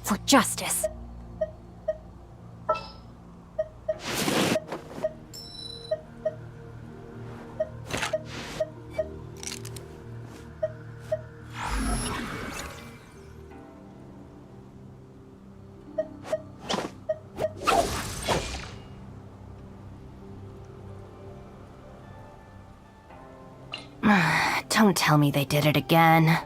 For justice. Don't tell me they did it again.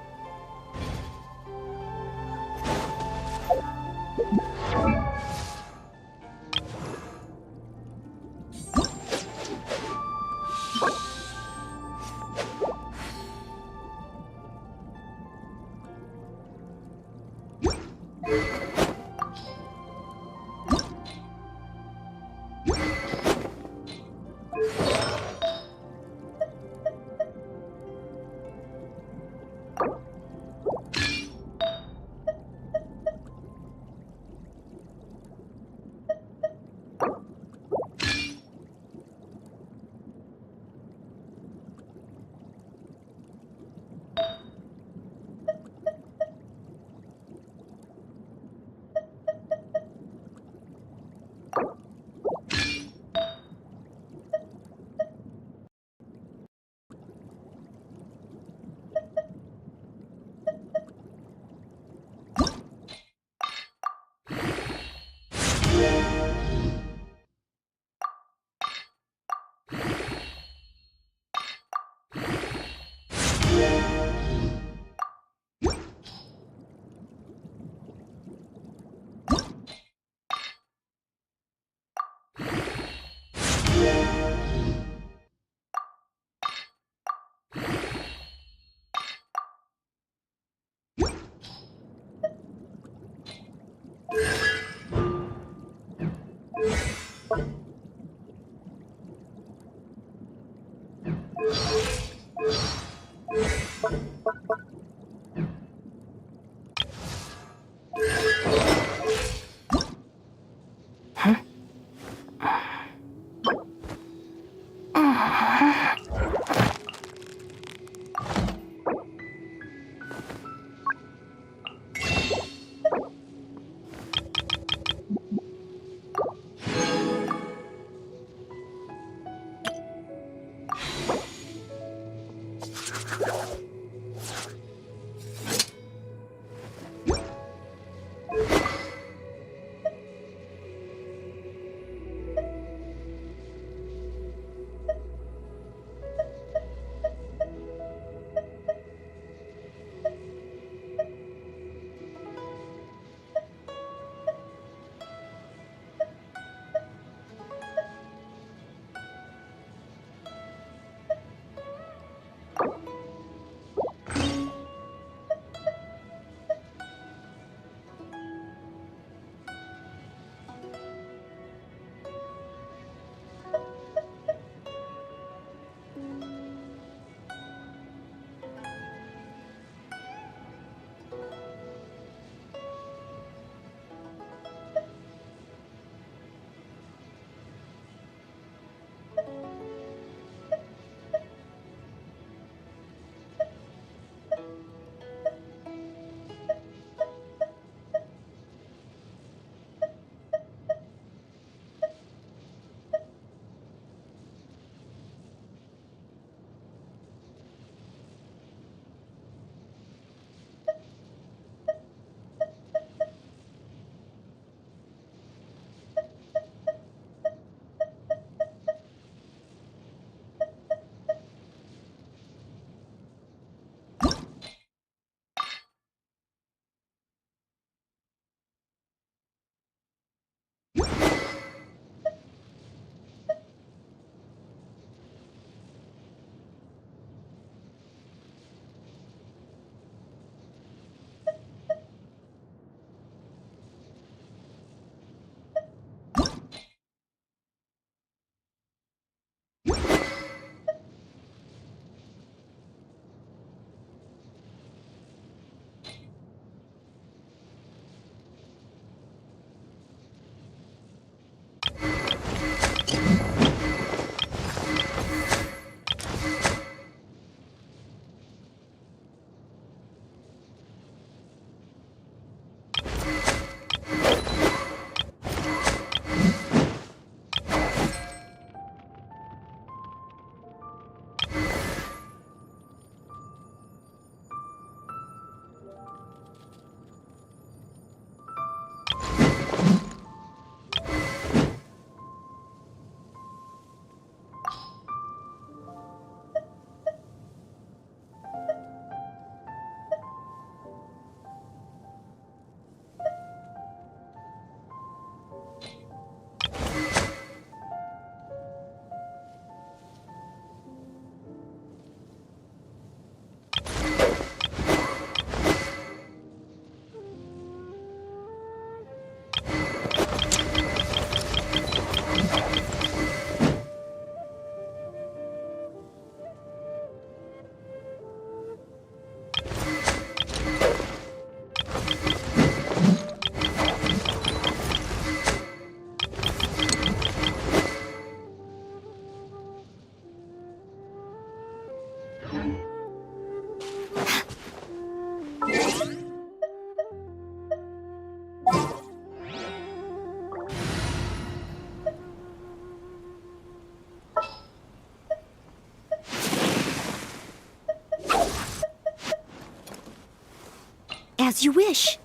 As you wish.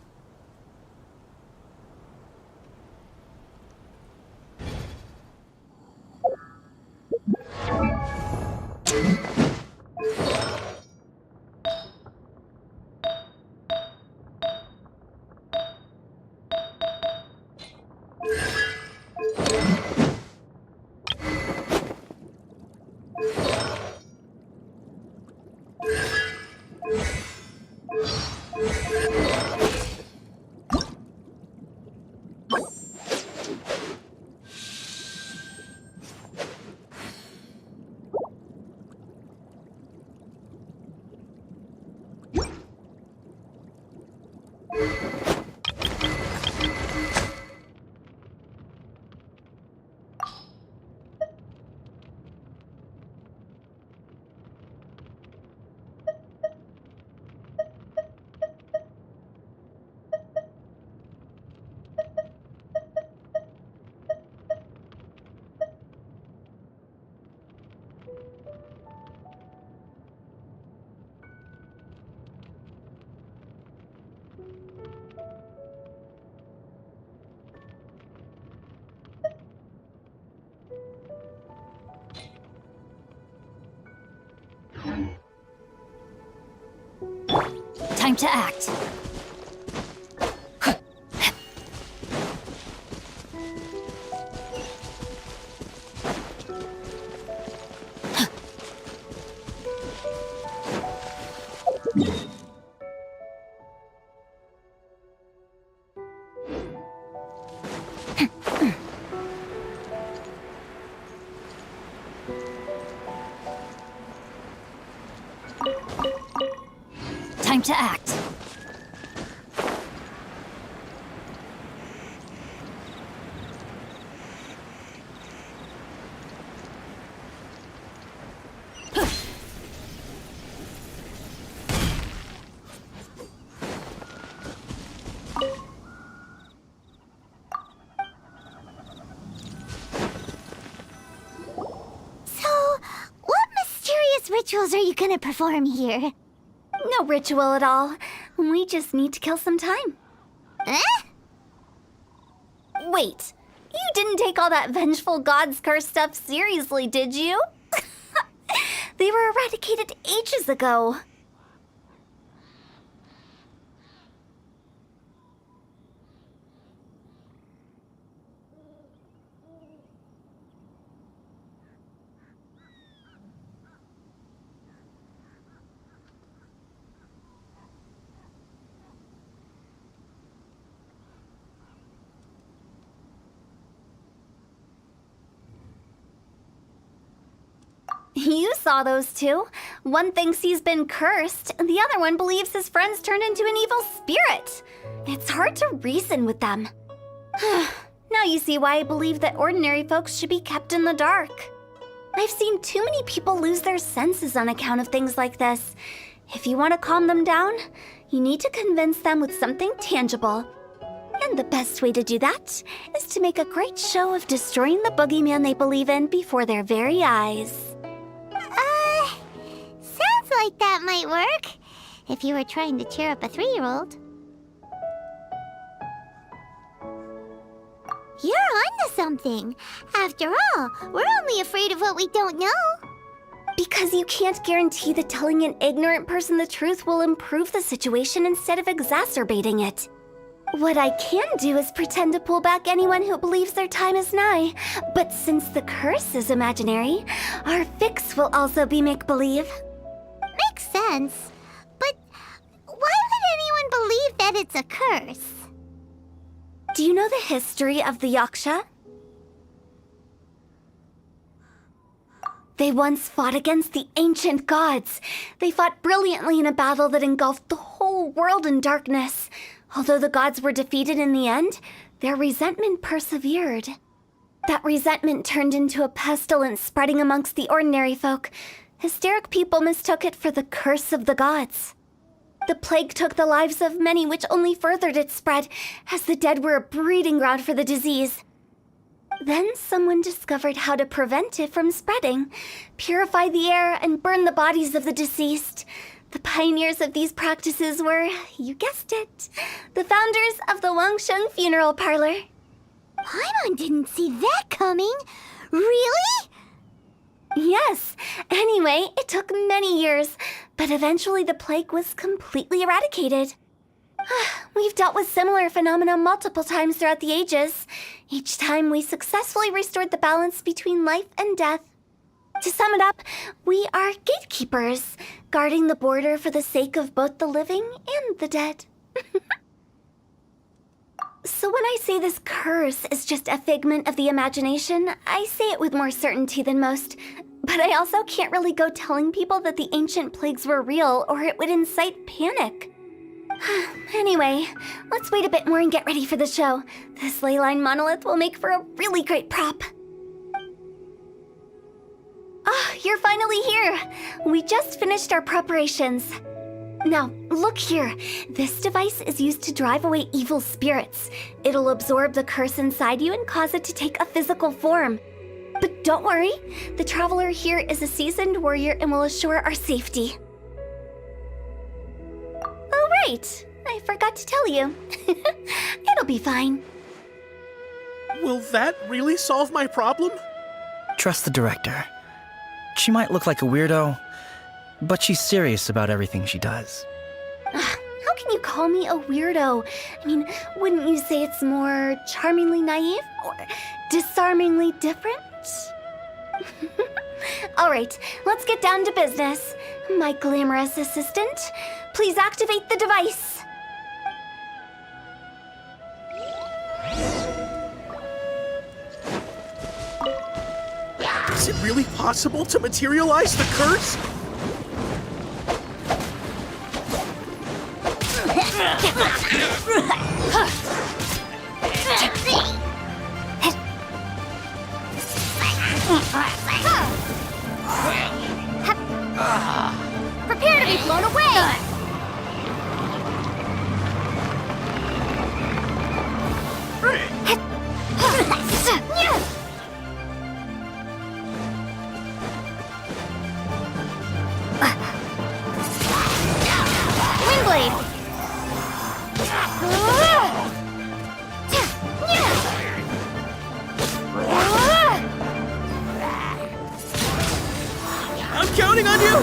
Time to act. Time to act. Rituals are you gonna perform here? No ritual at all. We just need to kill some time. Eh? Wait, you didn't take all that vengeful God's curse stuff seriously, did you? They were eradicated ages ago. You saw those two. One thinks he's been cursed, and the other one believes his friend's turned into an evil spirit. It's hard to reason with them. Now you see why I believe that ordinary folks should be kept in the dark. I've seen too many people lose their senses on account of things like this. If you want to calm them down, you need to convince them with something tangible. And the best way to do that is to make a great show of destroying the boogeyman they believe in before their very eyes. Sounds like that might work. If you were trying to cheer up a 3-year-old. You're onto something. After all, we're only afraid of what we don't know. Because you can't guarantee that telling an ignorant person the truth will improve the situation instead of exacerbating it. What I can do is pretend to pull back anyone who believes their time is nigh. But since the curse is imaginary, our fix will also be make-believe. Makes sense. But why would anyone believe that it's a curse? Do you know the history of the Yaksha? They once fought against the ancient gods. They fought brilliantly in a battle that engulfed the whole world in darkness. Although the gods were defeated in the end, their resentment persevered. That resentment turned into a pestilence spreading amongst the ordinary folk. Hysteric people mistook it for the curse of the gods. The plague took the lives of many, which only furthered its spread, as the dead were a breeding ground for the disease. Then someone discovered how to prevent it from spreading, purify the air, and burn the bodies of the deceased. The pioneers of these practices were, you guessed it, the founders of the Wangsheng Funeral Parlor. Paimon didn't see that coming. Really? Yes. Anyway, it took many years, but eventually the plague was completely eradicated. We've dealt with similar phenomena multiple times throughout the ages. Each time we successfully restored the balance between life and death. To sum it up, we are gatekeepers, guarding the border for the sake of both the living and the dead. So when I say this curse is just a figment of the imagination, I say it with more certainty than most. But I also can't really go telling people that the ancient plagues were real, or it would incite panic. Anyway, let's wait a bit more and get ready for the show. This leyline monolith will make for a really great prop. Ah, you're finally here! We just finished our preparations. Now, look here. This device is used to drive away evil spirits. It'll absorb the curse inside you and cause it to take a physical form. But don't worry, the traveler here is a seasoned warrior and will assure our safety. Oh, right. I forgot to tell you. It'll be fine. Will that really solve my problem? Trust the director. She might look like a weirdo, but she's serious about everything she does. How can you call me a weirdo? I mean, wouldn't you say it's more charmingly naive or disarmingly different? All right, let's get down to business. My glamorous assistant, please activate the device. Is it really possible to materialize the curse? Prepare to be blown away! Windblade! I'm counting on you!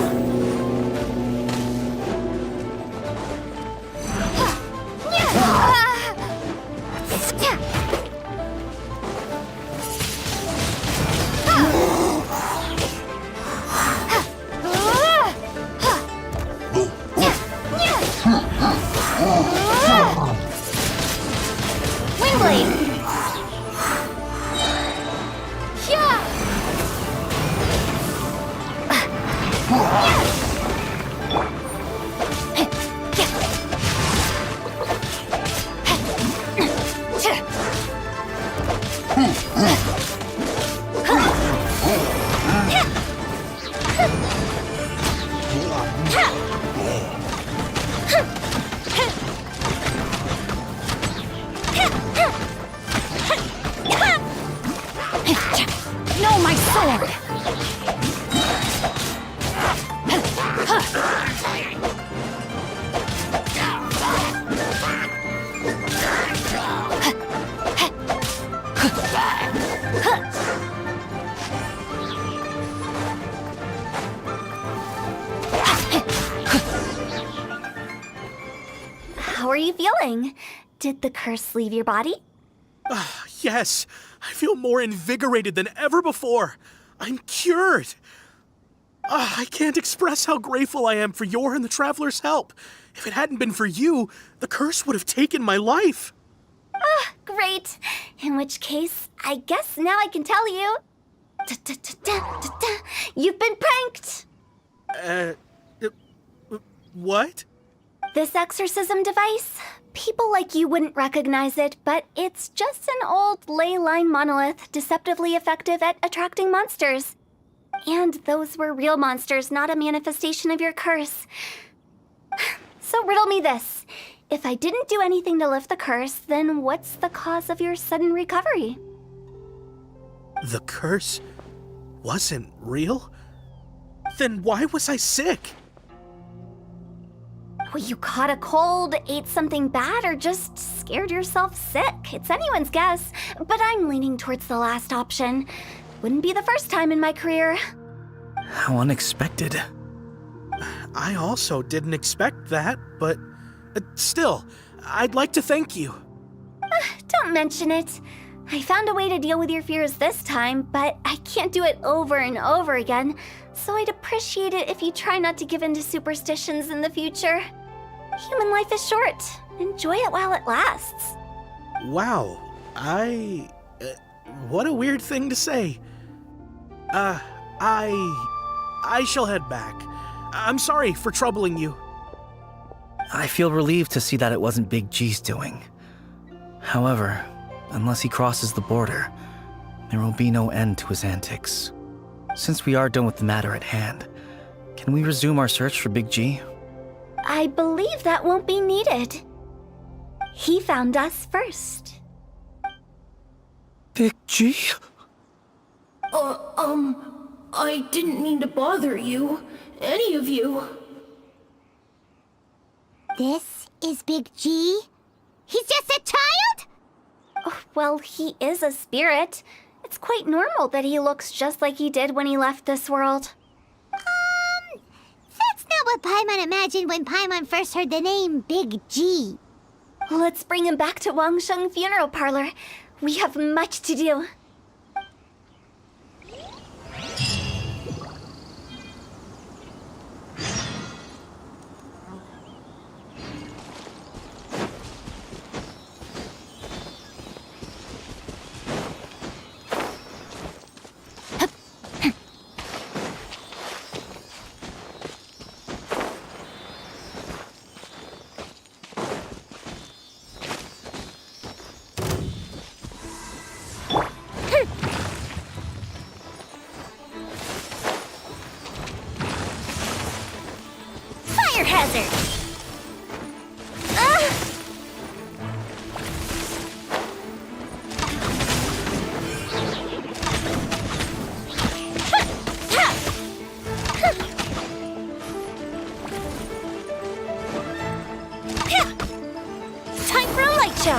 Windblade! No, my sword! How are you feeling? Did the curse leave your body? Yes, I feel more invigorated than ever before. I'm cured. I can't express how grateful I am for your and the Traveler's help. If it hadn't been for you, the curse would have taken my life. Great. In which case, I guess now I can tell you. You've been pranked! What? This exorcism device, people like you wouldn't recognize it, but it's just an old ley line monolith deceptively effective at attracting monsters. And those were real monsters, not a manifestation of your curse. So riddle me this. If I didn't do anything to lift the curse, then what's the cause of your sudden recovery? The curse wasn't real? Then why was I sick? Well, you caught a cold, ate something bad, or just scared yourself sick. It's anyone's guess, but I'm leaning towards the last option. Wouldn't be the first time in my career. How unexpected. I also didn't expect that, but still, I'd like to thank you. Don't mention it. I found a way to deal with your fears this time, but I can't do it over and over again, so I'd appreciate it if you try not to give in to superstitions in the future. Human life is short. Enjoy it while it lasts. Wow, what a weird thing to say. I shall head back. I'm sorry for troubling you. I feel relieved to see that it wasn't Big G's doing. However, unless he crosses the border, there will be no end to his antics. Since we are done with the matter at hand, can we resume our search for Big G? I believe that won't be needed. He found us first. Big G? I didn't mean to bother you. Any of you. This is Big G? He's just a child? Oh, well, he is a spirit. It's quite normal that he looks just like he did when he left this world. That's not what Paimon imagined when Paimon first heard the name Big G. Let's bring him back to Wangsheng Funeral Parlor. We have much to do. Fire hazard! Time for a light show!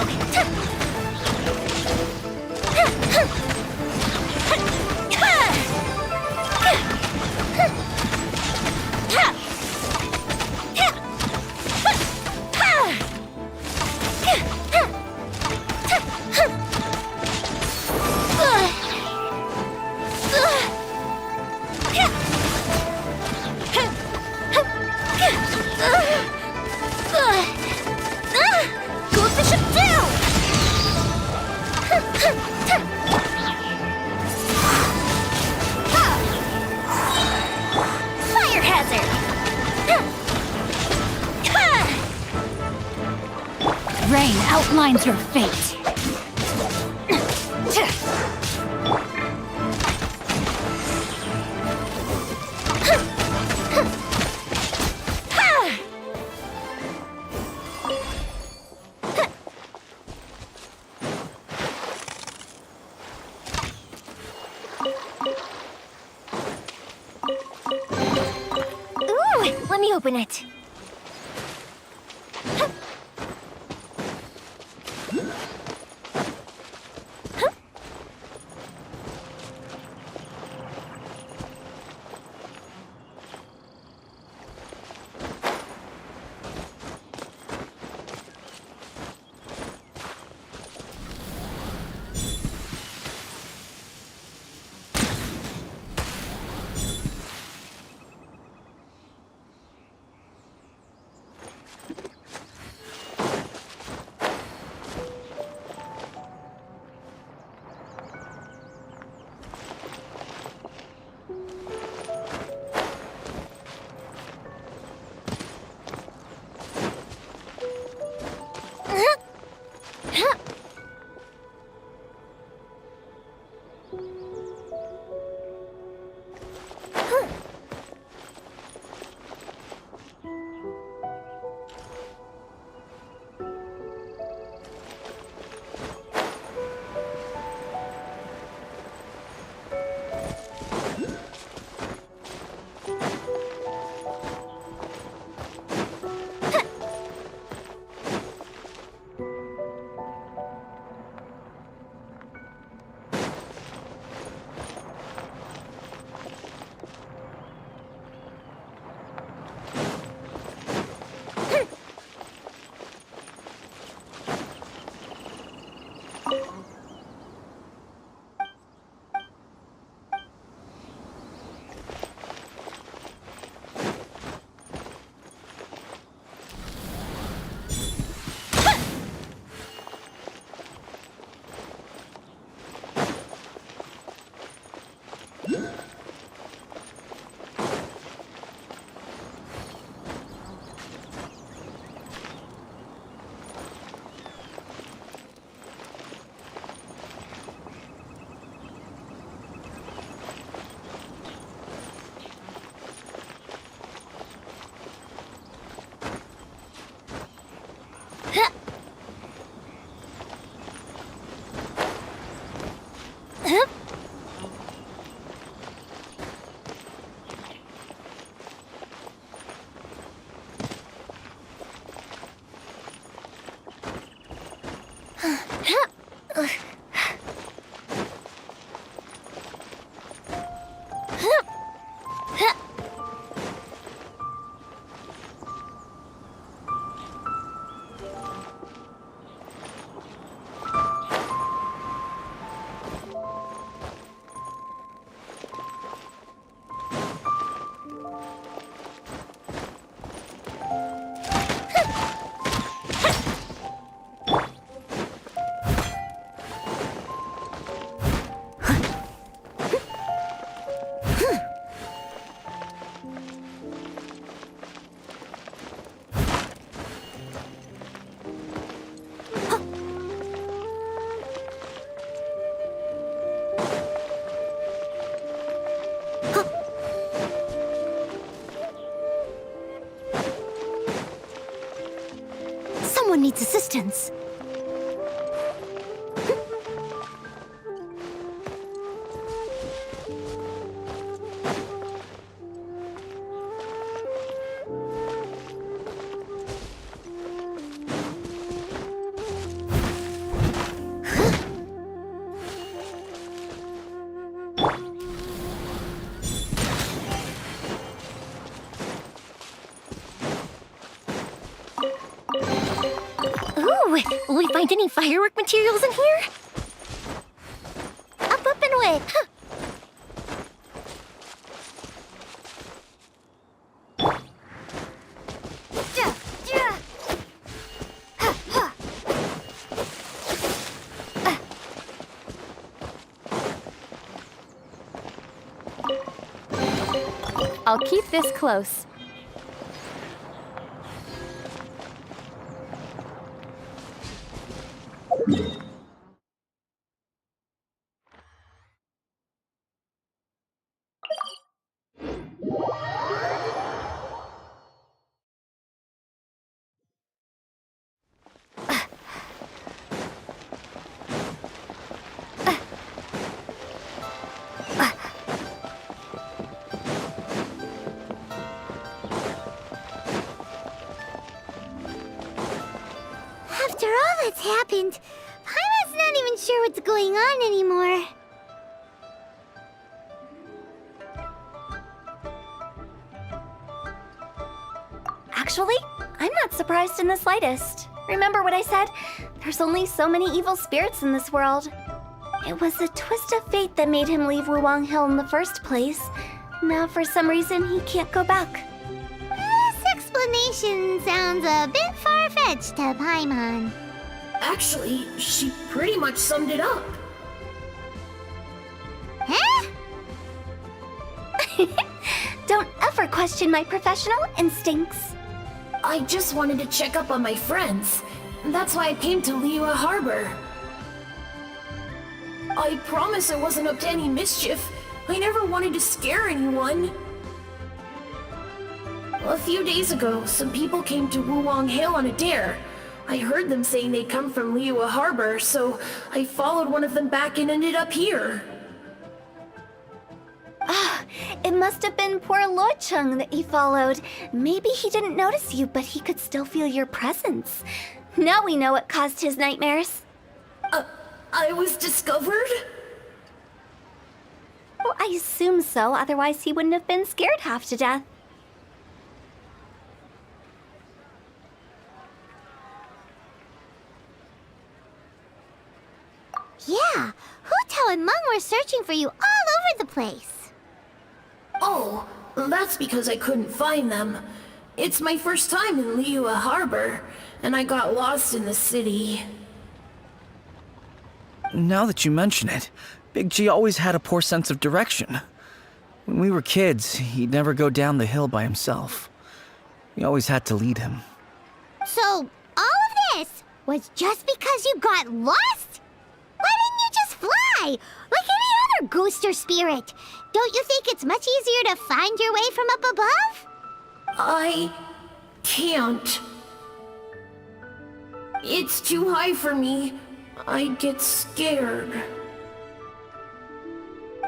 Goes the ship down! Fire hazard! Rain outlines your fate. Ooh, let me open it. Someone needs assistance. Ooh, will we find any firework materials in here? Up and away. Huh. Ja, ja. Ha, ha. I'll keep this close. After all that's happened, Paimon's not even sure what's going on anymore. Actually, I'm not surprised in the slightest. Remember what I said? There's only so many evil spirits in this world. It was a twist of fate that made him leave Wuwang Hill in the first place. Now, for some reason, he can't go back. This explanation sounds a bit far-fetched to Paimon. Actually, she pretty much summed it up. Huh? Don't ever question my professional instincts. I just wanted to check up on my friends. That's why I came to Liyue Harbor. I promise I wasn't up to any mischief. I never wanted to scare anyone. A few days ago, some people came to Wuwang Hill on a dare. I heard them saying they'd come from Liyue Harbor, so I followed one of them back and ended up here. It must have been poor Luocheng that you followed. Maybe he didn't notice you, but he could still feel your presence. Now we know what caused his nightmares. I was discovered? Well, I assume so, otherwise he wouldn't have been scared half to death. Yeah, Hu Tao and Meng were searching for you all over the place. Oh, that's because I couldn't find them. It's my first time in Liyue Harbor, and I got lost in the city. Now that you mention it, Big G always had a poor sense of direction. When we were kids, he'd never go down the hill by himself. We always had to lead him. So, all of this was just because you got lost? Why didn't you just fly? Like any other ghost or spirit? Don't you think it's much easier to find your way from up above? I can't. It's too high for me. I get scared.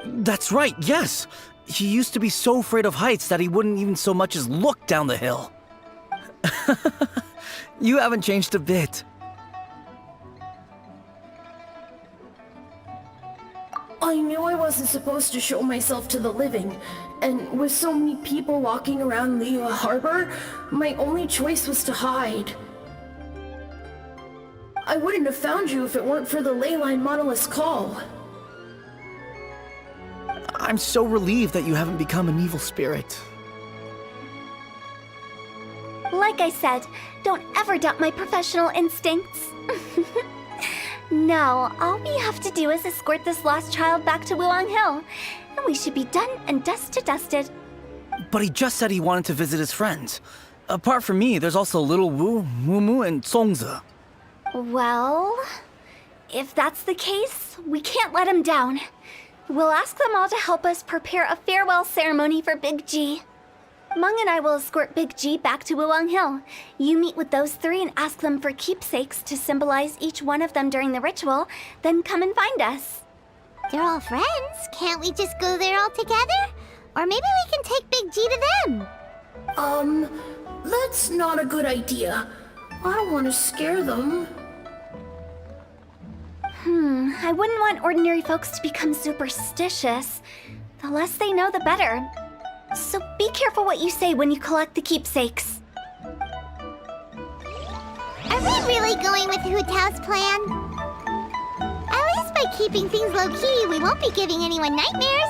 That's right, yes! He used to be so afraid of heights that he wouldn't even so much as look down the hill. You haven't changed a bit. I knew I wasn't supposed to show myself to the living, and with so many people walking around Liyue Harbor, my only choice was to hide. I wouldn't have found you if it weren't for the Leyline Monolith's call. I'm so relieved that you haven't become an evil spirit. Like I said, don't ever doubt my professional instincts. Now, all we have to do is escort this lost child back to Wuong Hill, and we should be done and dust to dusted. But he just said he wanted to visit his friends. Apart from me, there's also Little Wu, Mumu, and Songzi. Well, if that's the case, we can't let him down. We'll ask them all to help us prepare a farewell ceremony for Big G. Meng and I will escort Big G back to Wuong Hill. You meet with those three and ask them for keepsakes to symbolize each one of them during the ritual, then come and find us. They're all friends. Can't we just go there all together? Or maybe we can take Big G to them. That's not a good idea. I don't want to scare them. I wouldn't want ordinary folks to become superstitious. The less they know, the better. So be careful what you say when you collect the keepsakes. Are we really going with Hu Tao's plan? At least by keeping things low-key, we won't be giving anyone nightmares.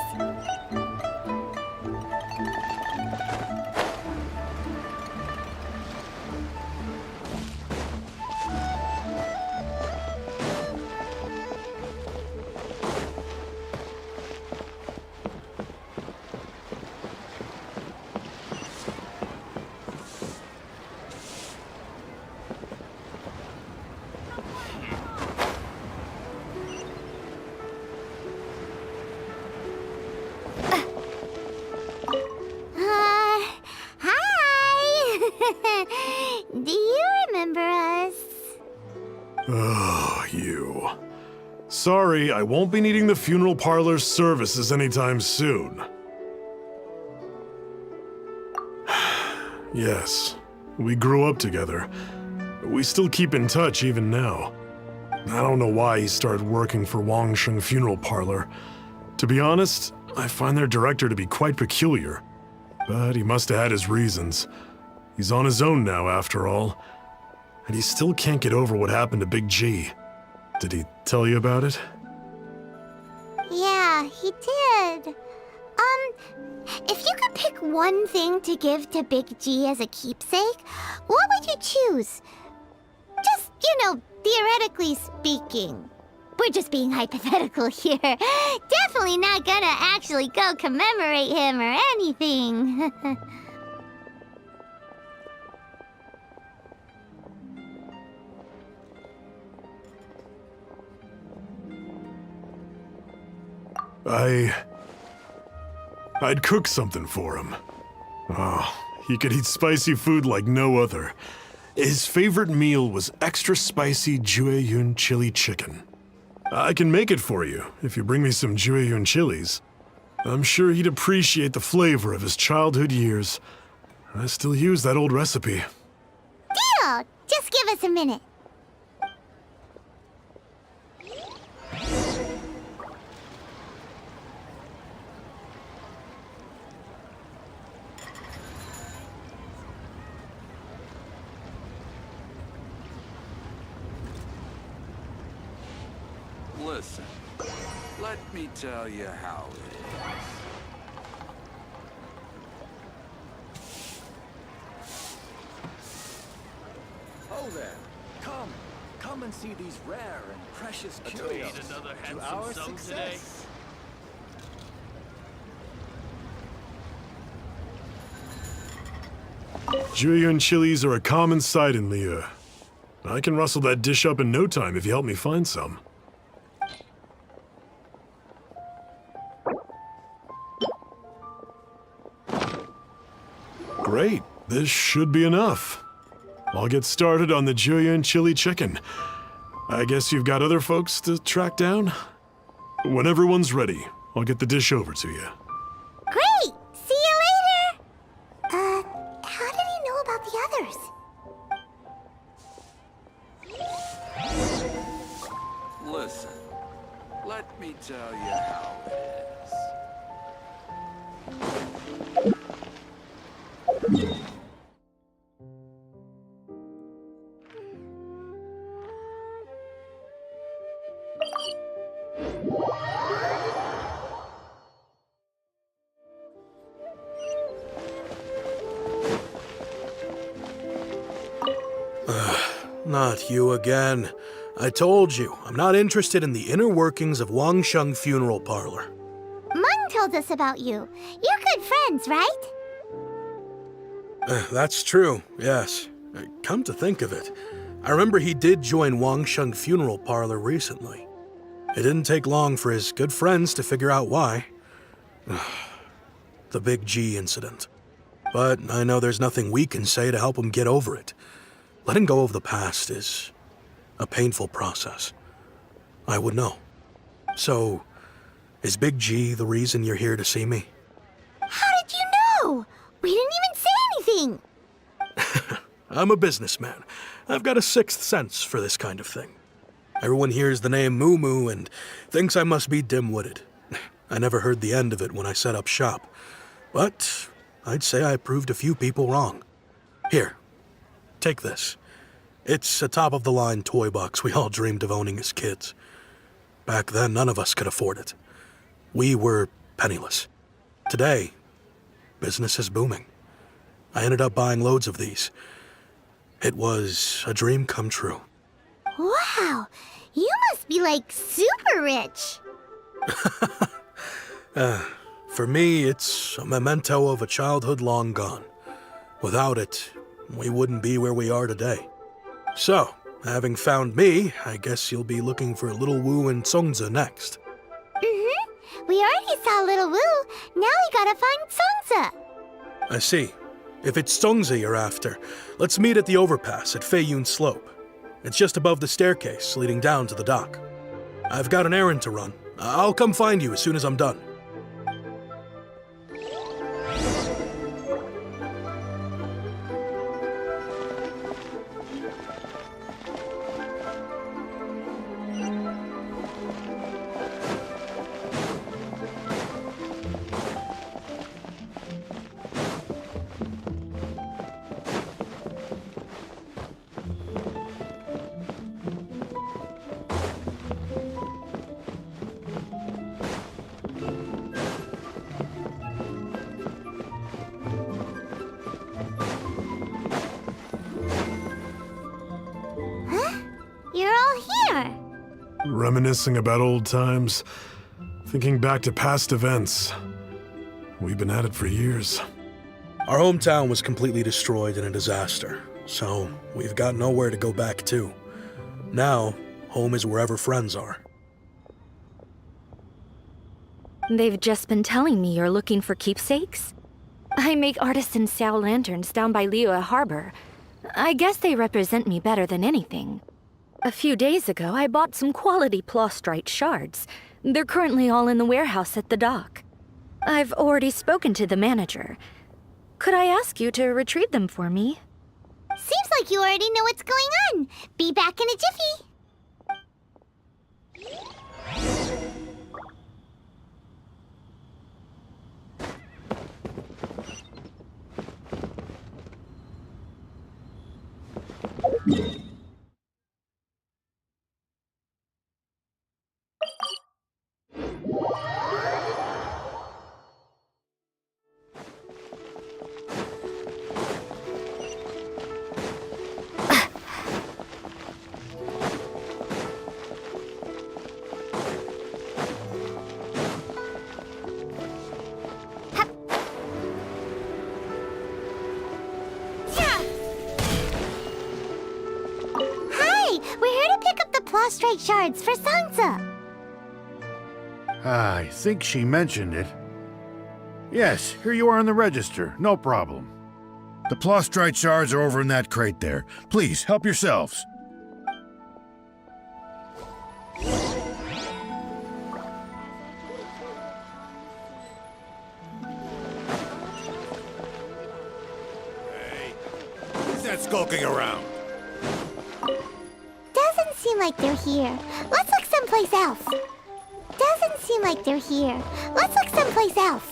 Hi! Do you remember us? Oh, you. Sorry, I won't be needing the funeral parlor's services anytime soon. Yes, we grew up together. We still keep in touch even now. I don't know why he started working for Wangsheng Funeral Parlor. To be honest, I find their director to be quite peculiar. But he must have had his reasons. He's on his own now, after all. And he still can't get over what happened to Big G. Did he tell you about it? Yeah, he did. If you could pick one thing to give to Big G as a keepsake, what would you choose? Just, theoretically speaking. We're just being hypothetical here. Definitely not gonna actually go commemorate him or anything. I'd cook something for him. Oh, he could eat spicy food like no other. His favorite meal was extra spicy Jueyun chili chicken. I can make it for you if you bring me some Jueyun chilies. I'm sure he'd appreciate the flavor of his childhood years. I still use that old recipe. Deal! Just give us a minute. Listen, let me tell you how it is. Oh there! Come and see these rare and precious curios. Another To handsome our sum success. Jueyun chilies are a common sight in Liyue. I can rustle that dish up in no time if you help me find some. Great, this should be enough. I'll get started on the Jueyun chili chicken. I guess you've got other folks to track down? When everyone's ready, I'll get the dish over to you. Great! See you later! How did he know about the others? Listen, let Let me tell you how it is. Not you again. I told you, I'm not interested in the inner workings of Wangsheng Funeral Parlor. Mung told us about you. You're good friends, right? That's true, yes. Come to think of it, I remember he did join Wangsheng Funeral Parlor recently. It didn't take long for his good friends to figure out why. The Big G incident. But I know there's nothing we can say to help him get over it. Letting go of the past is a painful process. I would know. So, is Big G the reason you're here to see me? How did you know? We didn't even say anything. I'm a businessman. I've got a sixth sense for this kind of thing. Everyone hears the name Moo Moo and thinks I must be dim-witted. I never heard the end of it when I set up shop. But I'd say I proved a few people wrong. Here, take this. It's a top-of-the-line toy box we all dreamed of owning as kids. Back then, none of us could afford it. We were penniless. Today, business is booming. I ended up buying loads of these. It was a dream come true. Wow, you must be like super rich. For me, it's a memento of a childhood long gone. Without it, we wouldn't be where we are today. So, having found me, I guess you'll be looking for Little Wu and Songza next. Mm-hmm. We already saw Little Wu. Now we gotta find Songza. I see. If it's Songza you're after, let's meet at the overpass at Feiyun Slope. It's just above the staircase leading down to the dock. I've got an errand to run. I'll come find you as soon as I'm done. You're all here. Reminiscing about old times, thinking back to past events. We've been at it for years. Our hometown was completely destroyed in a disaster, so we've got nowhere to go back to. Now, home is wherever friends are. They've just been telling me you're looking for keepsakes. I make artisan Sao lanterns down by Liyue Harbor. I guess they represent me better than anything. A few days ago, I bought some quality Plostrite shards. They're currently all in the warehouse at the dock. I've already spoken to the manager. Could I ask you to retrieve them for me? Seems like you already know what's going on. Be back in a jiffy. Plostrite shards for Songza. I think she mentioned it. Yes, here you are in the register. No problem. The Plostrite shards are over in that crate there. Please, help yourselves. Hey, who's that skulking around? Doesn't seem like they're here. Let's look someplace else. Doesn't seem like they're here. Let's look someplace else.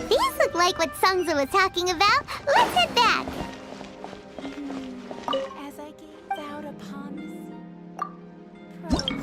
These look like what Sungza was talking about. Let's head back. As I gaze out upon the sea,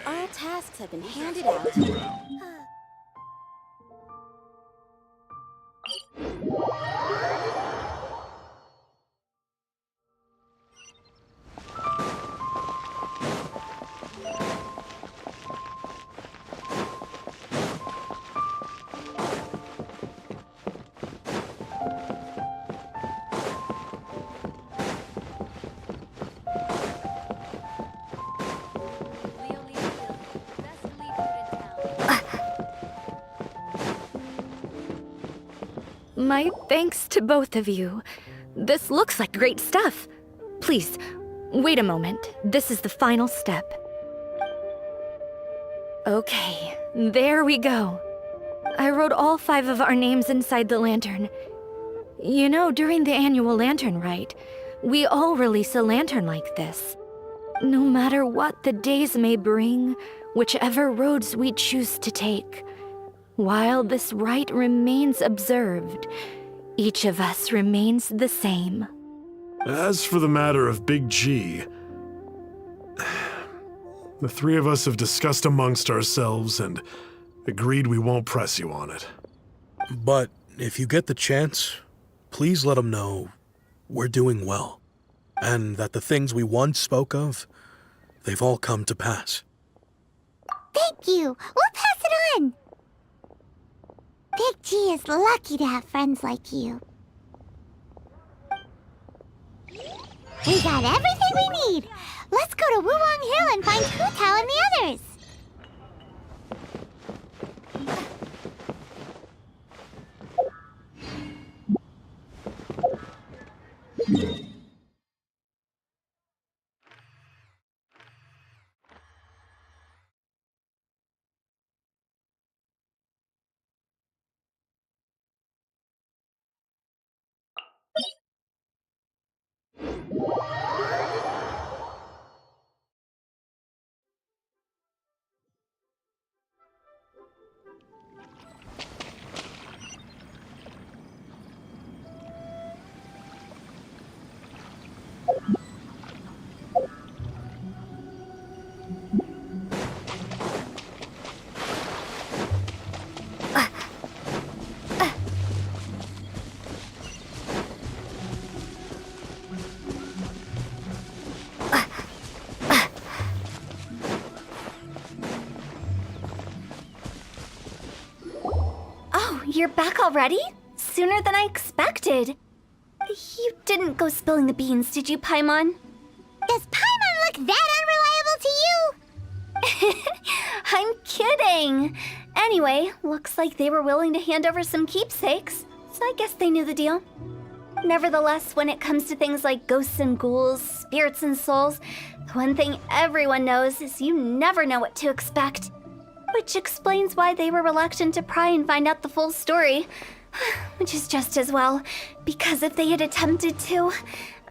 All tasks have been handed out. My thanks to both of you. This looks like great stuff. Please, wait a moment. This is the final step. Okay, there we go. I wrote all 5 of our names inside the lantern. You know, during the annual lantern rite, we all release a lantern like this. No matter what the days may bring, whichever roads we choose to take, while this rite remains observed, each of us remains the same. As for the matter of Big G, the 3 of us have discussed amongst ourselves and agreed we won't press you on it. But if you get the chance, please let them know we're doing well, and that the things we once spoke of, they've all come to pass. Thank you. We'll pass it on. Big G is lucky to have friends like you. We got everything we need. Let's go to Wuwang Hill and find Hu Tao and the others. You're back already? Sooner than I expected. You didn't go spilling the beans, did you, Paimon? Does Paimon look that unreliable to you? I'm kidding. Anyway, looks like they were willing to hand over some keepsakes, so I guess they knew the deal. Nevertheless, when it comes to things like ghosts and ghouls, spirits and souls, the one thing everyone knows is you never know what to expect. Which explains why they were reluctant to pry and find out the full story. Which is just as well, because if they had attempted to,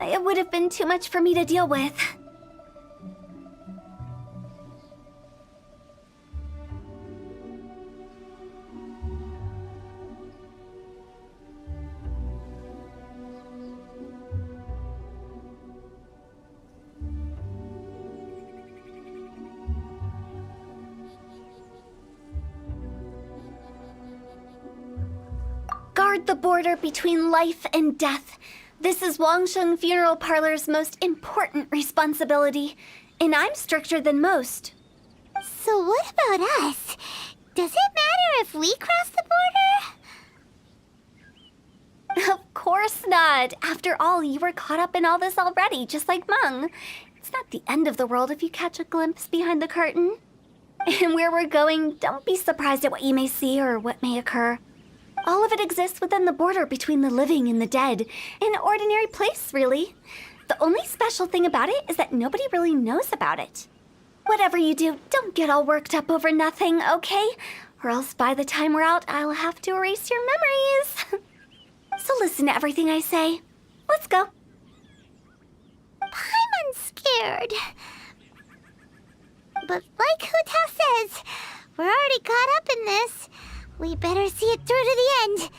it would have been too much for me to deal with. Guard the border between life and death. This is Wangsheng Funeral Parlor's most important responsibility, and I'm stricter than most. So what about us? Does it matter if we cross the border? Of course not. After all, you were caught up in all this already, just like Meng. It's not the end of the world if you catch a glimpse behind the curtain. And where we're going, don't be surprised at what you may see or what may occur. All of it exists within the border between the living and the dead. An ordinary place, really. The only special thing about it is that nobody really knows about it. Whatever you do, don't get all worked up over nothing, okay? Or else by the time we're out, I'll have to erase your memories. So listen to everything I say. Let's go. Paimon's scared. But like Huta says, we're already caught up in this. We better see it through to the end.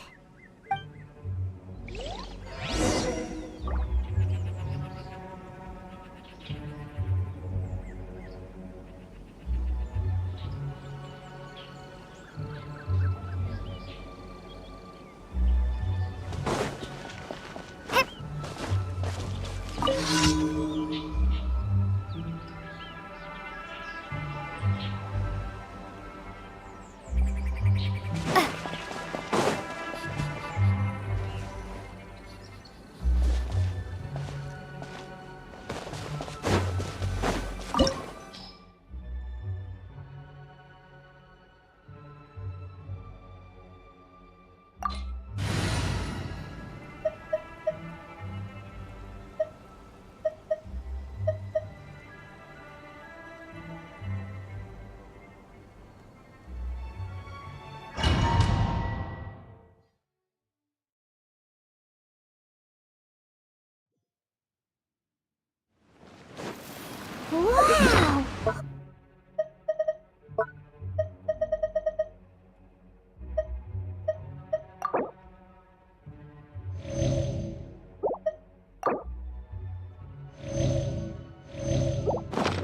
Wow!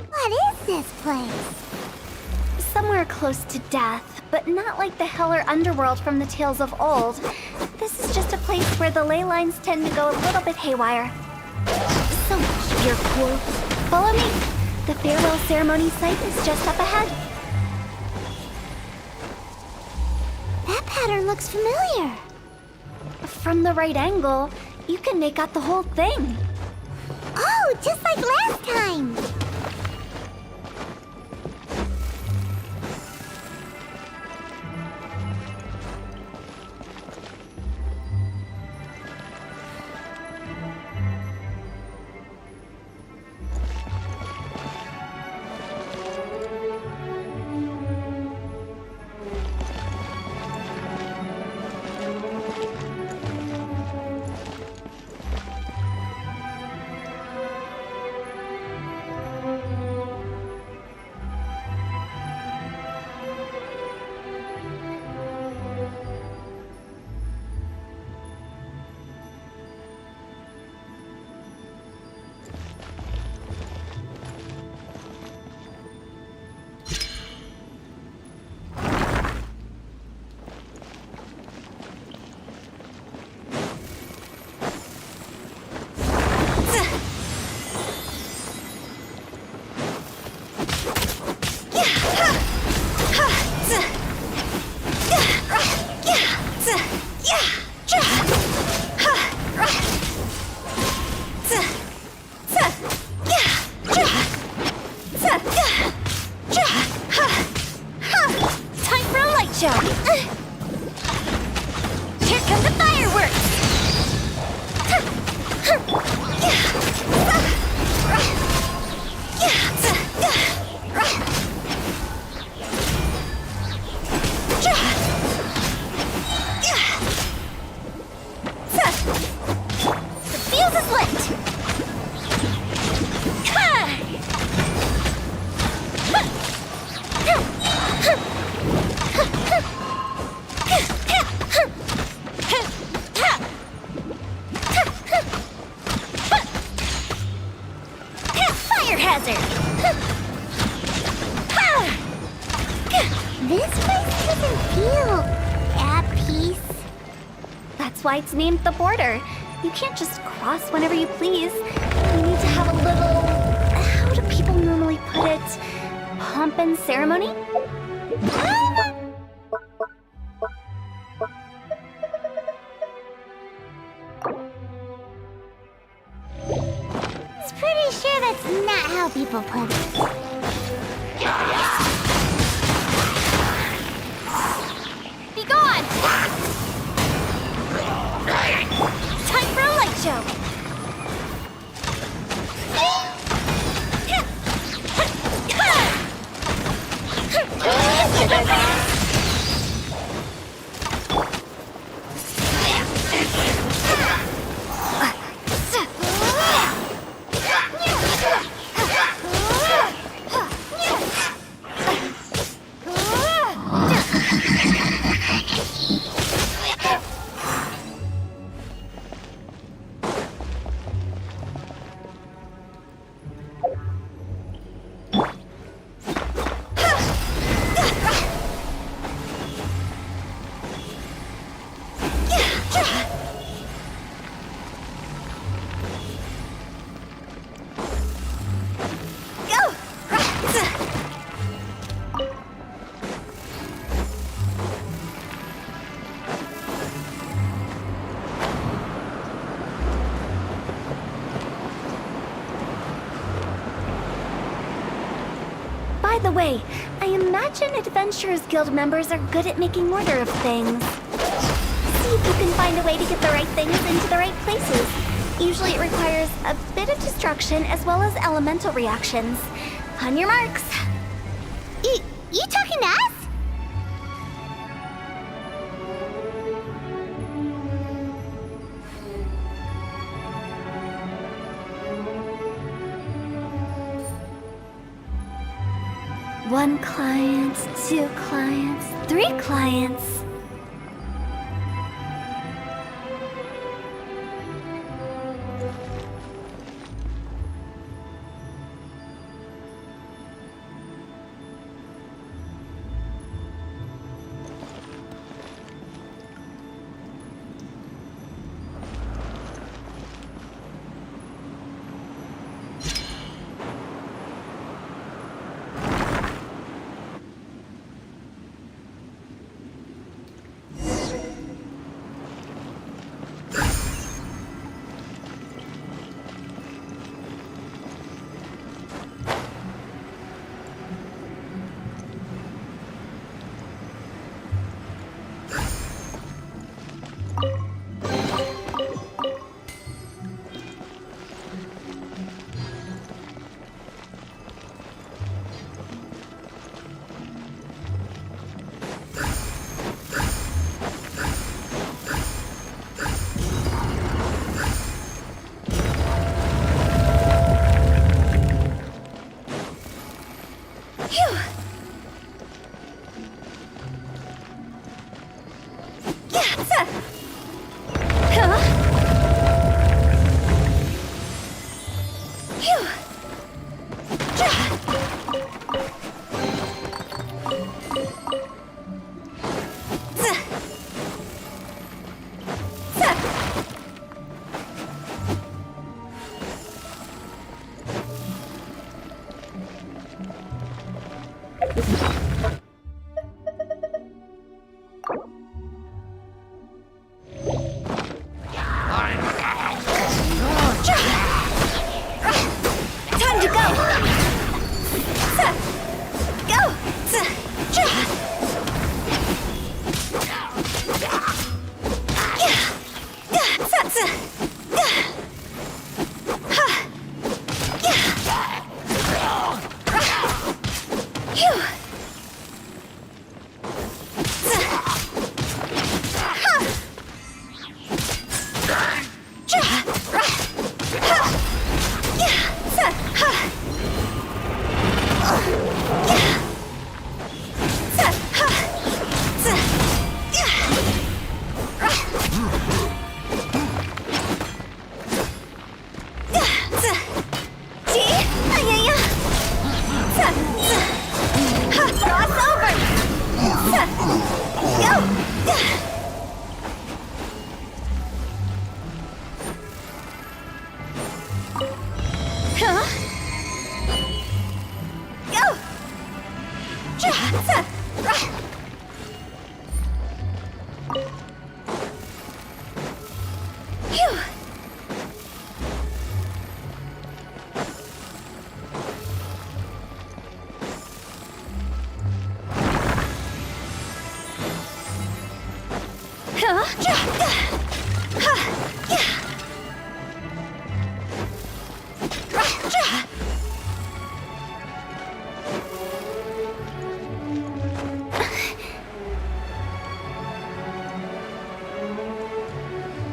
What is this place? Somewhere close to death, but not like the hell or underworld from the tales of old. This is just a place where the ley lines tend to go a little bit haywire. So keep your cool. Follow me. The farewell ceremony site is just up ahead. That pattern looks familiar. From the right angle, you can make out the whole thing. Oh, just like last time. desert. This place doesn't feel at peace. That's why it's named the border. You can't just cross whenever you please. You need to have a little... how do people normally put it? Pomp and ceremony? It's pretty sure that's not how people put it. Be gone! Time for a light show! By the way, I imagine Adventurers Guild members are good at making order of things. See if you can find a way to get the right things into the right places. Usually it requires a bit of destruction as well as elemental reactions. On your marks. You talking to us? One client, 2 clients, 3 clients.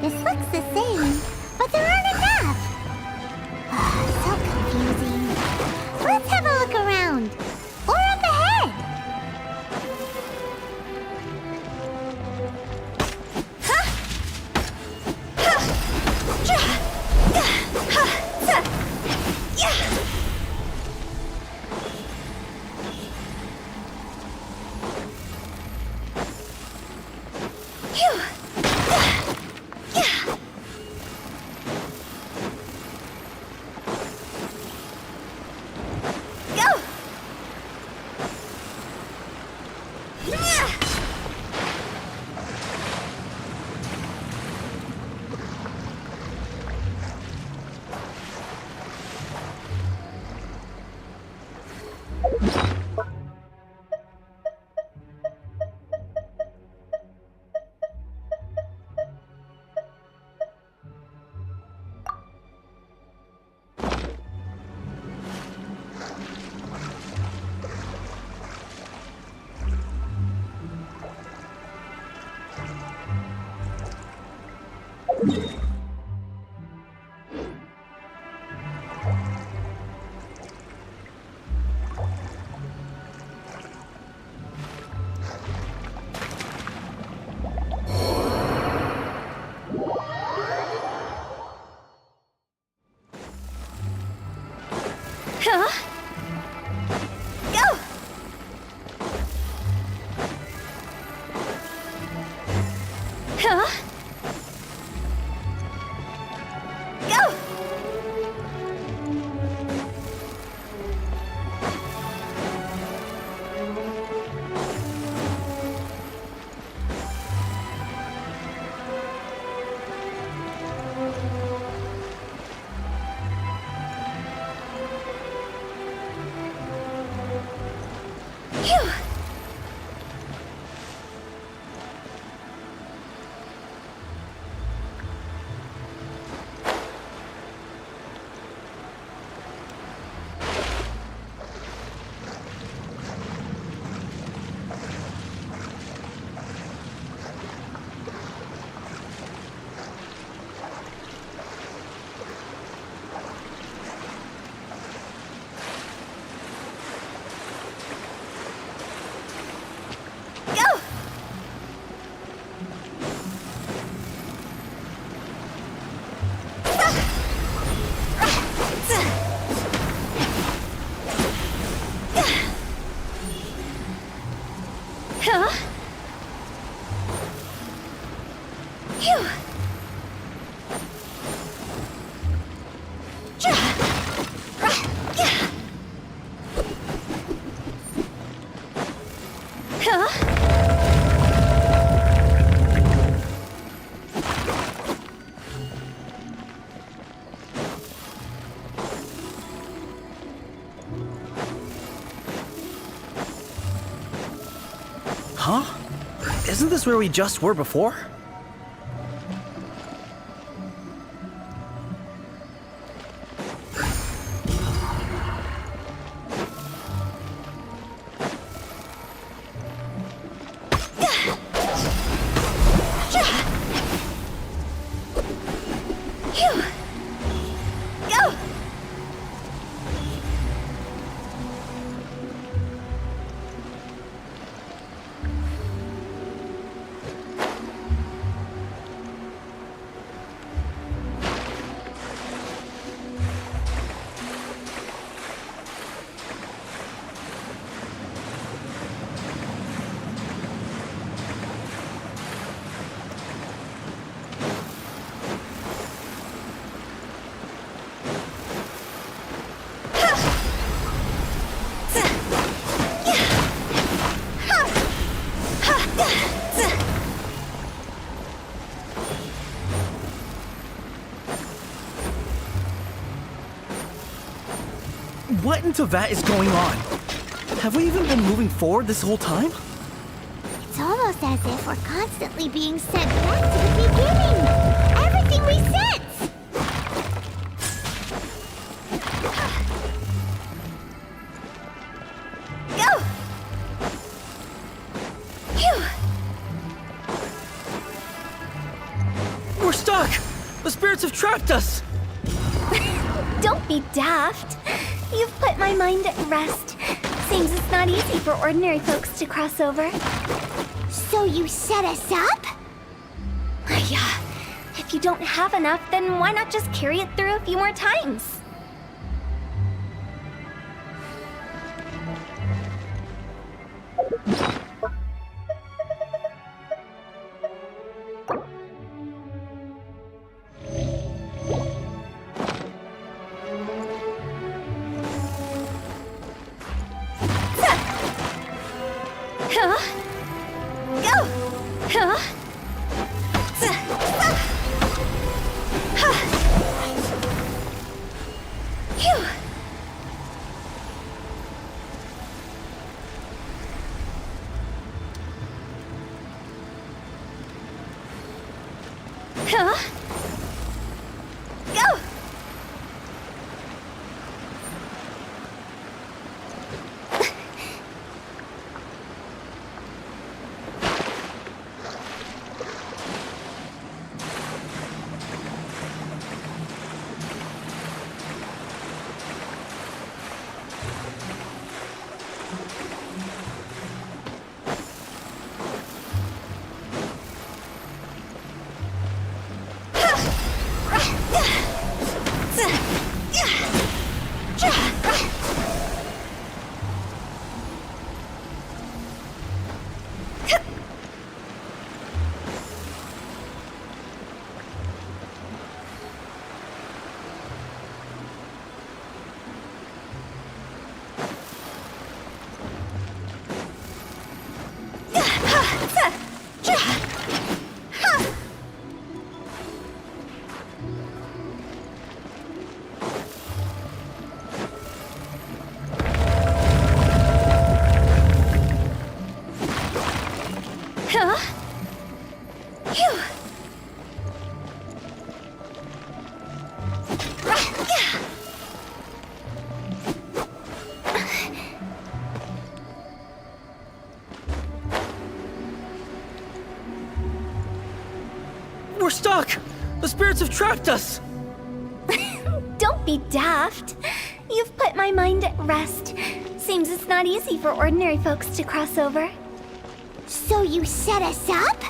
This looks the same, but there aren't enough. So confusing. Let's have a look around. Or up ahead. Huh? Isn't this where we just were before? What in Tevat is going on? Have we even been moving forward this whole time? It's almost as if we're constantly being sent back to the beginning. Everything resets. Go! Phew! We're stuck! The spirits have trapped us! Don't be daft. You've put my mind at rest. Seems it's not easy for ordinary folks to cross over. So you set us up? Yeah. If you don't have enough, then why not just carry it through a few more times? Huh? Go! Huh? Phew! Huh? Go! Huh? Phew! We're stuck! The spirits have trapped us! Don't be daft. You've put my mind at rest. Seems it's not easy for ordinary folks to cross over. So you set us up?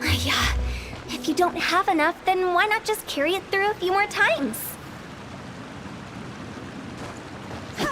Yeah. If you don't have enough, then why not just carry it through a few more times? Go!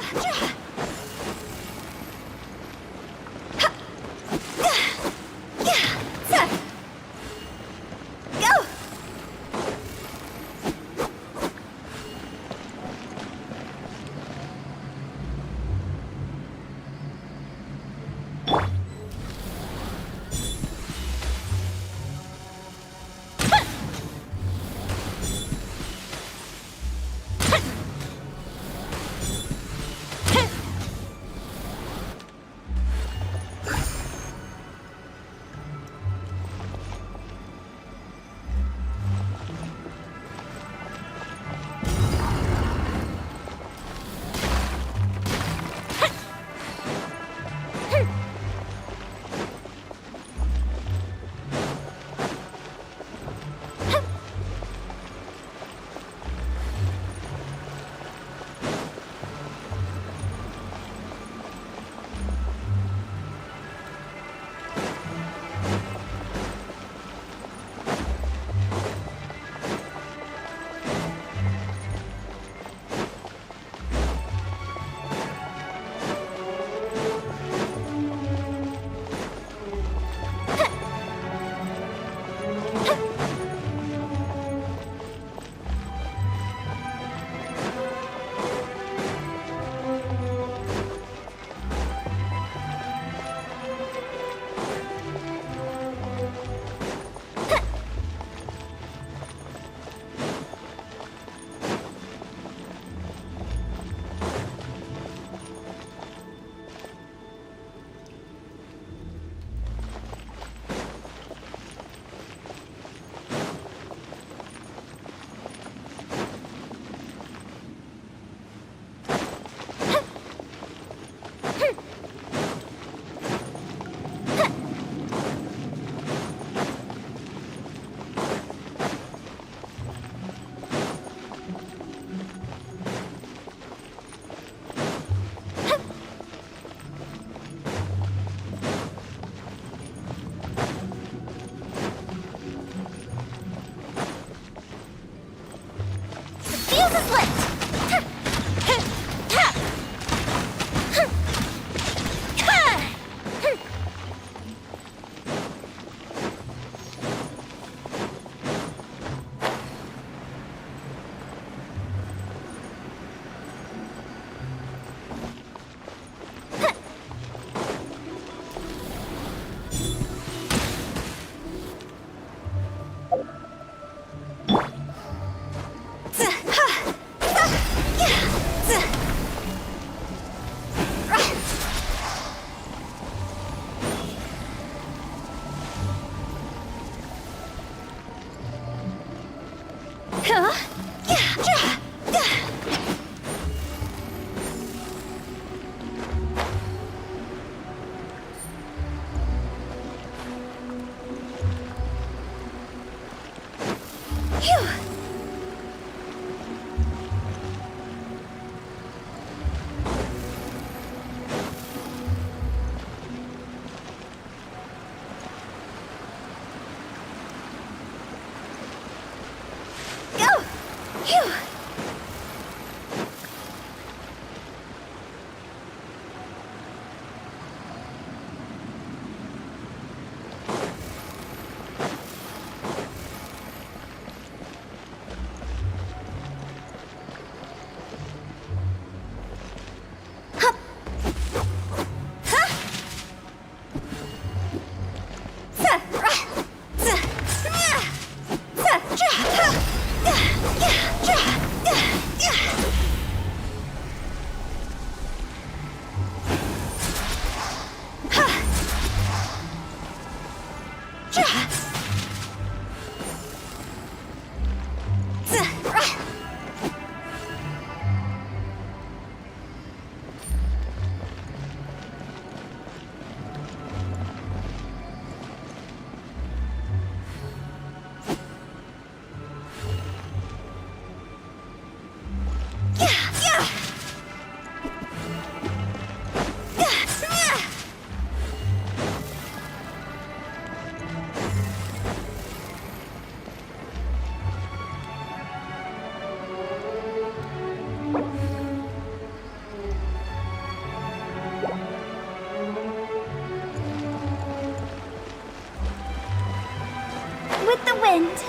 happened?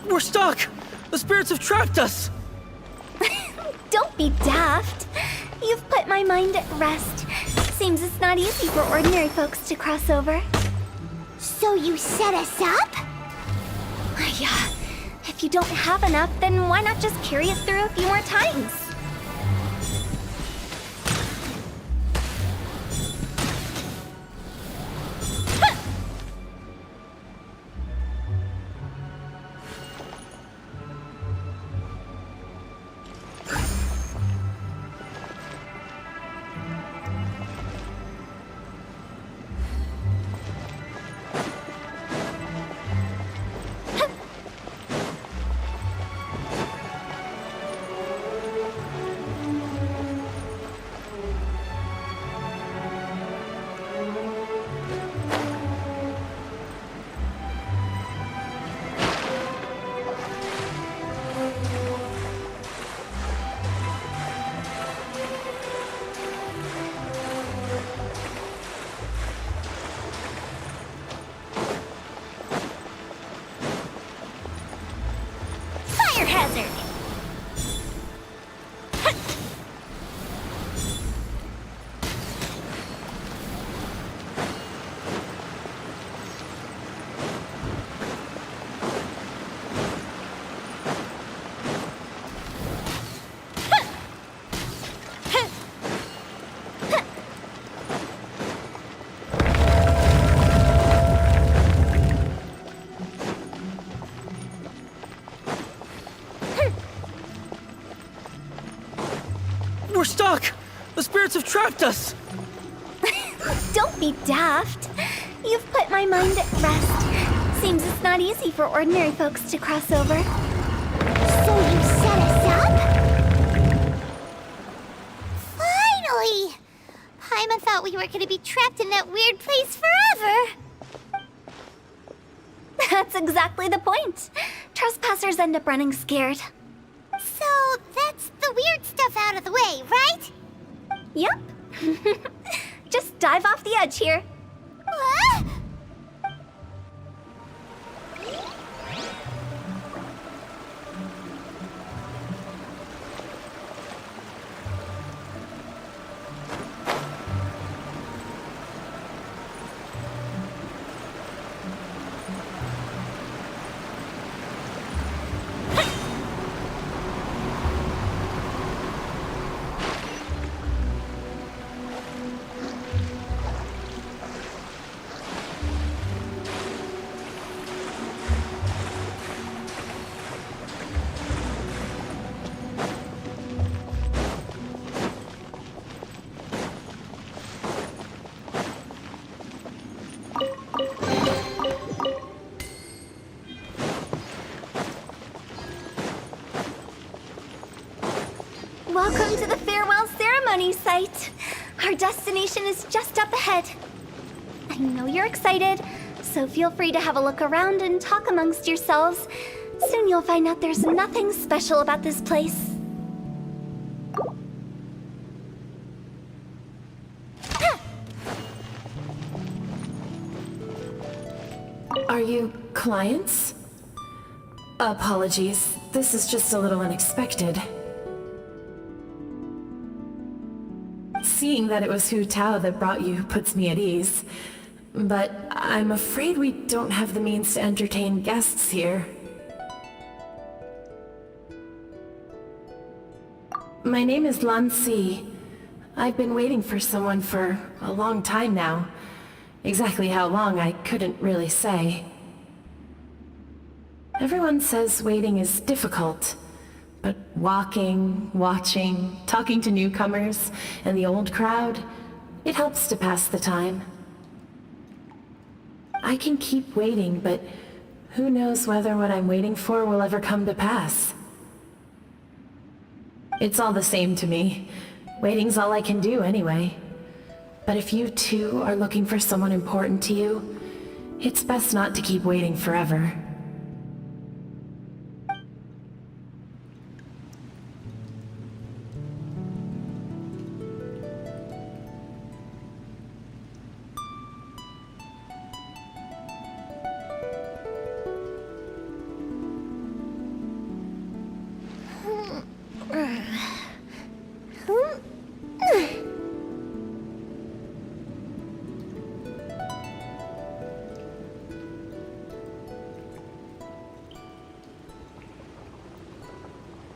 We're stuck! The spirits have trapped us! Don't be daft. You've put my mind at rest. Seems it's not easy for ordinary folks to cross over. So you set us up? Yeah. If you don't have enough, then why not just carry it through a few more times? Fire hazard! We're stuck! The spirits have trapped us! Don't be daft. You've put my mind at rest. Seems it's not easy for ordinary folks to cross over. So you set us up? Finally! Paimon thought we were gonna be trapped in that weird place forever. That's exactly the point. Trespassers end up running scared. So that's the weird stuff out of the way, right? Yep. Just dive off the edge here. What? Welcome to the farewell ceremony site. Our destination is just up ahead. I know you're excited, so feel free to have a look around and talk amongst yourselves. Soon you'll find out there's nothing special about this place. Are you clients? Apologies, this is just a little unexpected. Seeing that it was Hu Tao that brought you puts me at ease. But I'm afraid we don't have the means to entertain guests here. My name is Lan Si. I've been waiting for someone for a long time now. Exactly how long, I couldn't really say. Everyone says waiting is difficult. But walking, watching, talking to newcomers, and the old crowd, it helps to pass the time. I can keep waiting, but who knows whether what I'm waiting for will ever come to pass. It's all the same to me. Waiting's all I can do anyway. But if you too are looking for someone important to you, it's best not to keep waiting forever.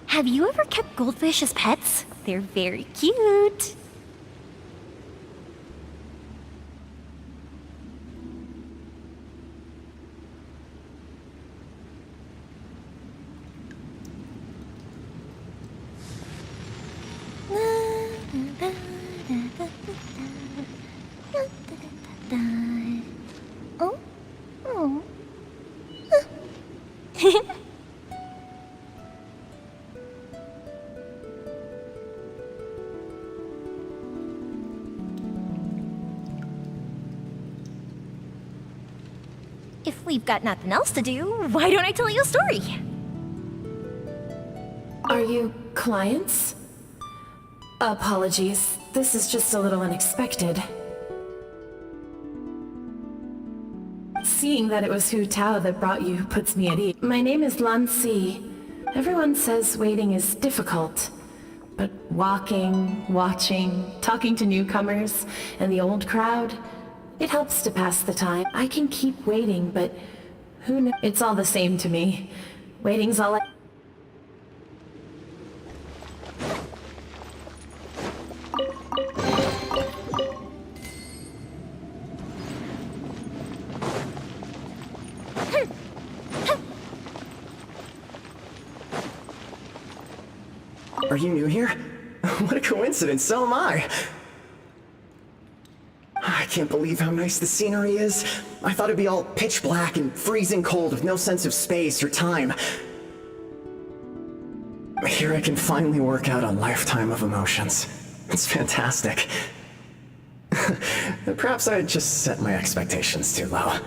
Have you ever kept goldfish as pets? They're very cute. Oh? Oh. If we've got nothing else to do, why don't I tell you a story? Are you clients? Apologies, this is just a little unexpected. Seeing that it was Hu Tao that brought you puts me at ease. My name is Lan Si. Everyone says waiting is difficult. But walking, watching, talking to newcomers, and the old crowd, it helps to pass the time. I can keep waiting, but who knows? It's all the same to me. Waiting's all I... Are you new here? What a coincidence, so am I! I can't believe how nice the scenery is. I thought it'd be all pitch black and freezing cold with no sense of space or time. Here I can finally work out a lifetime of emotions. It's fantastic. Perhaps I just set my expectations too low.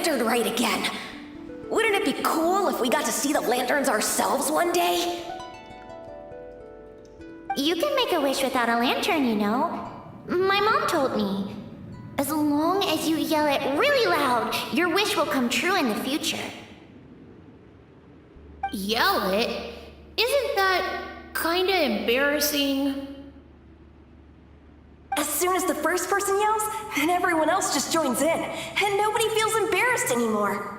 lantern right again. Wouldn't it be cool if we got to see the lanterns ourselves one day? You can make a wish without a lantern, you know. My mom told me. As long as you yell it really loud, your wish will come true in the future. Yell it? Isn't that kinda embarrassing? As soon as the first person yells, then everyone else just joins in, and nobody feels embarrassed anymore.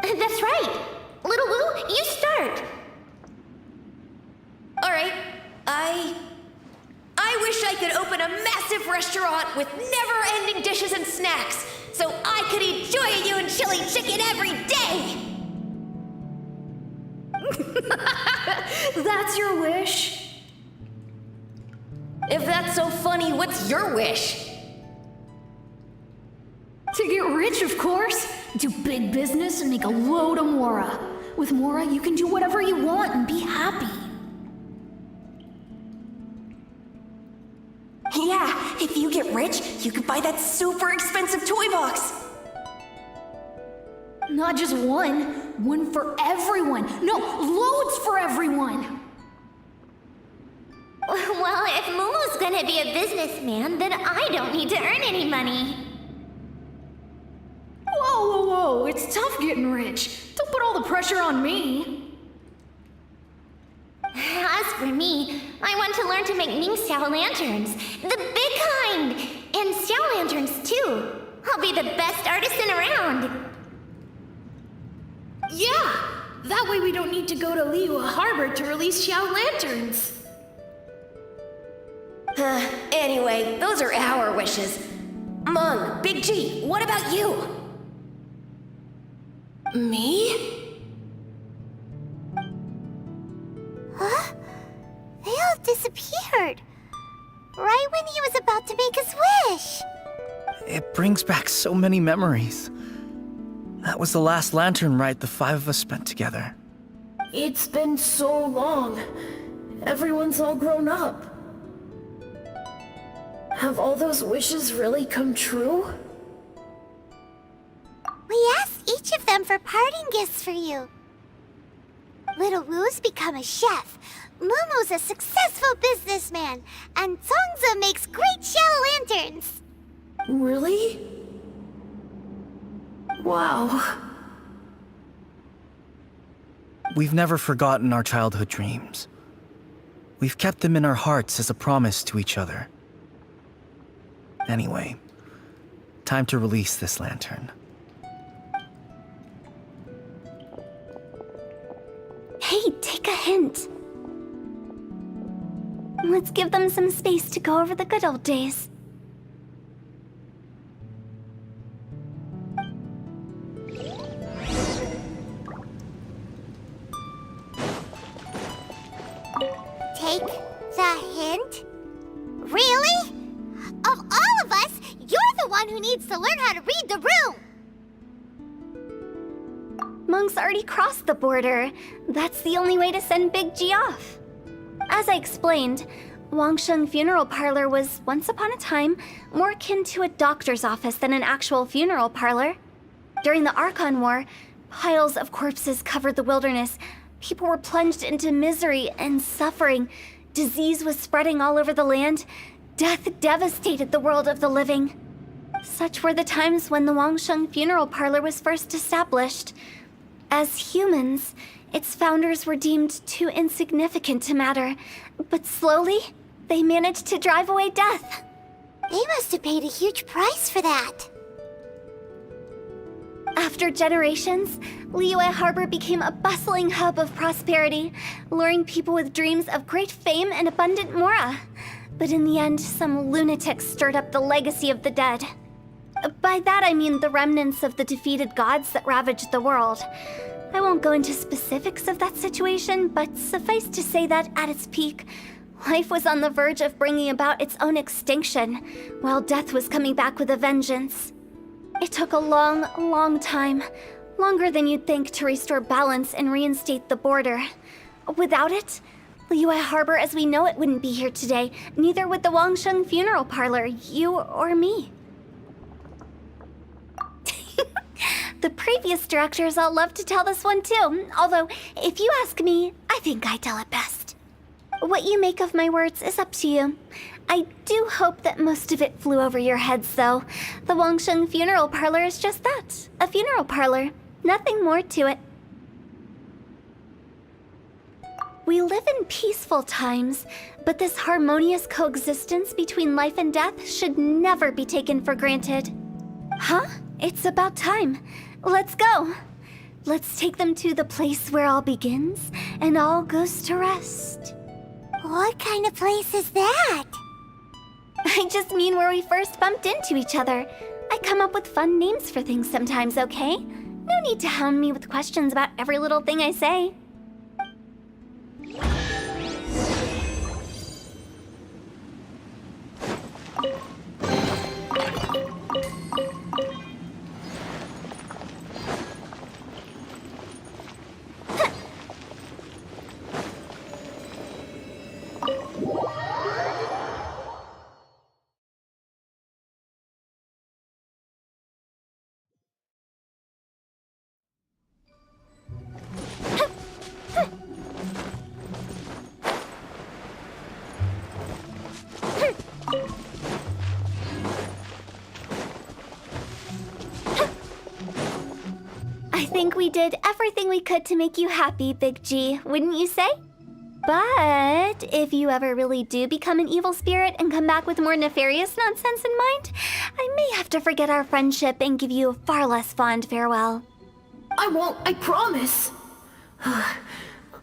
That's right. Little Wu, you start. Alright, I wish I could open a massive restaurant with never-ending dishes and snacks, so I could enjoy you and chili chicken every day! That's your wish? If that's so funny, what's your wish? To get rich, of course. Do big business and make a load of Mora. With Mora, you can do whatever you want and be happy. Yeah, if you get rich, you could buy that super expensive toy box. Not just one. One for everyone. No, loads for everyone. Well, if Momo's gonna be a businessman, then I don't need to earn any money. Whoa, whoa, whoa. It's tough getting rich. Don't put all the pressure on me. As for me, I want to learn to make Ming Xiao lanterns. The big kind! And Xiao lanterns, too. I'll be the best artisan around. Yeah! That way we don't need to go to Liyue Harbor to release Xiao lanterns. Anyway, those are our wishes. Meng, Big G, what about you? Me? Huh? They all disappeared. Right when he was about to make his wish. It brings back so many memories. That was the last lantern ride the five of us spent together. It's been so long. Everyone's all grown up. Have all those wishes really come true? We asked each of them for parting gifts for you. Little Wu's become a chef, Momo's a successful businessman, and Zongzi makes great Xiao lanterns. Really? Wow. We've never forgotten our childhood dreams. We've kept them in our hearts as a promise to each other. Anyway, time to release this lantern. Hey, take a hint. Let's give them some space to go over the good old days. Take the hint? Really? Of all of us, you're the one who needs to learn how to read the room! Monk's already crossed the border. That's the only way to send Big G off. As I explained, Wangsheng Funeral Parlor was, once upon a time, more akin to a doctor's office than an actual funeral parlor. During the Archon War, piles of corpses covered the wilderness. People were plunged into misery and suffering. Disease was spreading all over the land. Death devastated the world of the living. Such were the times when the Wangsheng Funeral Parlor was first established. As humans, its founders were deemed too insignificant to matter, but slowly, they managed to drive away death. They must have paid a huge price for that. After generations, Liyue Harbor became a bustling hub of prosperity, luring people with dreams of great fame and abundant mora. But in the end, some lunatics stirred up the legacy of the dead. By that I mean the remnants of the defeated gods that ravaged the world. I won't go into specifics of that situation, but suffice to say that at its peak, life was on the verge of bringing about its own extinction, while death was coming back with a vengeance. It took a long, long time, longer than you'd think, to restore balance and reinstate the border. Without it, Liyue Harbor as we know it wouldn't be here today, neither would the Wangsheng Funeral Parlor, you or me. The previous directors all love to tell this one too, although, if you ask me, I think I tell it best. What you make of my words is up to you. I do hope that most of it flew over your heads, though. The Wangsheng Funeral Parlor is just that, a funeral parlor. Nothing more to it. We live in peaceful times, but this harmonious coexistence between life and death should never be taken for granted. Huh? It's about time. Let's go. Let's take them to the place where all begins and all goes to rest. What kind of place is that? I just mean where we first bumped into each other. I come up with fun names for things sometimes, okay? No need to hound me with questions about every little thing I say. I think we did everything we could to make you happy, Big G, wouldn't you say? But if you ever really do become an evil spirit and come back with more nefarious nonsense in mind, I may have to forget our friendship and give you a far less fond farewell. I won't, I promise.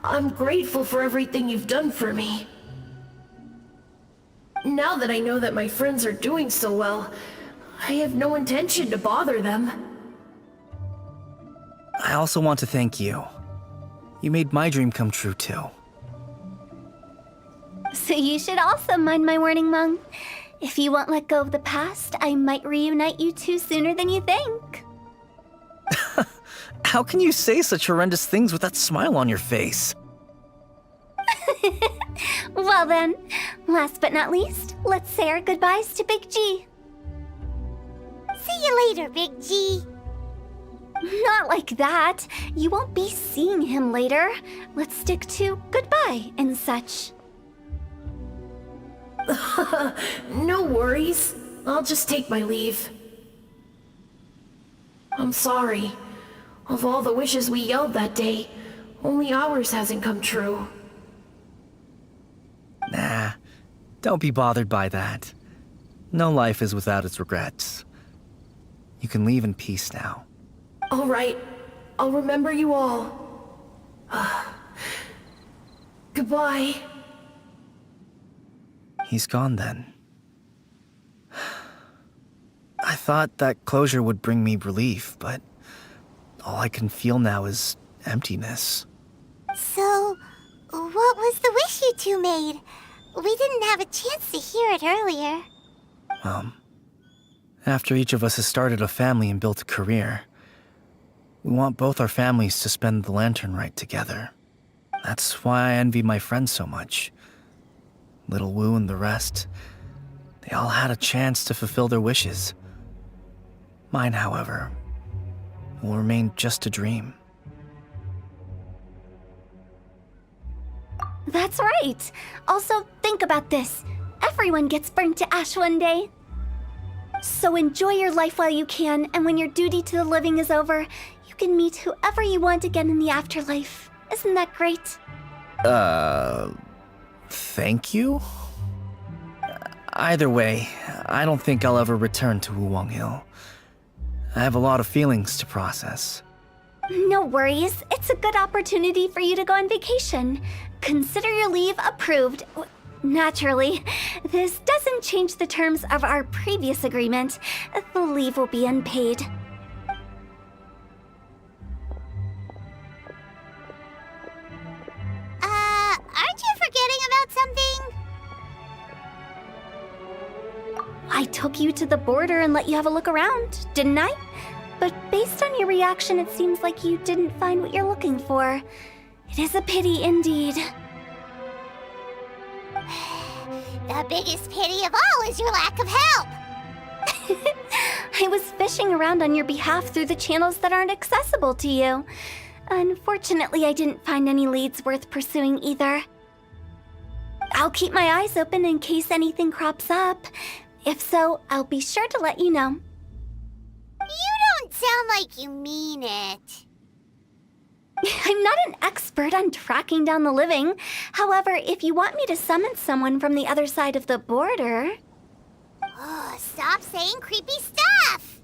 I'm grateful for everything you've done for me. Now that I know that my friends are doing so well, I have no intention to bother them. I also want to thank you. You made my dream come true, too. So you should also mind my warning, Mung. If you won't let go of the past, I might reunite you two sooner than you think. How can you say such horrendous things with that smile on your face? Well then, last but not least, let's say our goodbyes to Big G. See you later, Big G. Not like that. You won't be seeing him later. Let's stick to goodbye and such. No worries. I'll just take my leave. I'm sorry. Of all the wishes we yelled that day, only ours hasn't come true. Nah, don't be bothered by that. No life is without its regrets. You can leave in peace now. All right. I'll remember you all. Goodbye. He's gone then. I thought that closure would bring me relief, but all I can feel now is emptiness. So, what was the wish you two made? We didn't have a chance to hear it earlier. After each of us has started a family and built a career, we want both our families to spend the Lantern Rite together. That's why I envy my friends so much. Little Wu and the rest, they all had a chance to fulfill their wishes. Mine, however, will remain just a dream. That's right. Also, think about this. Everyone gets burnt to ash one day. So enjoy your life while you can, and when your duty to the living is over, you can meet whoever you want again in the afterlife. Isn't that great? Thank you? Either way, I don't think I'll ever return to Wuwang Hill. I have a lot of feelings to process. No worries. It's a good opportunity for you to go on vacation. Consider your leave approved. Naturally, this doesn't change the terms of our previous agreement. The leave will be unpaid. Aren't you forgetting about something? I took you to the border and let you have a look around, didn't I? But based on your reaction, it seems like you didn't find what you're looking for. It is a pity indeed. The biggest pity of all is your lack of help. I was fishing around on your behalf through the channels that aren't accessible to you. Unfortunately, I didn't find any leads worth pursuing either. I'll keep my eyes open in case anything crops up. If so, I'll be sure to let you know. You don't sound like you mean it. I'm not an expert on tracking down the living. However, if you want me to summon someone from the other side of the border... Oh, stop saying creepy stuff!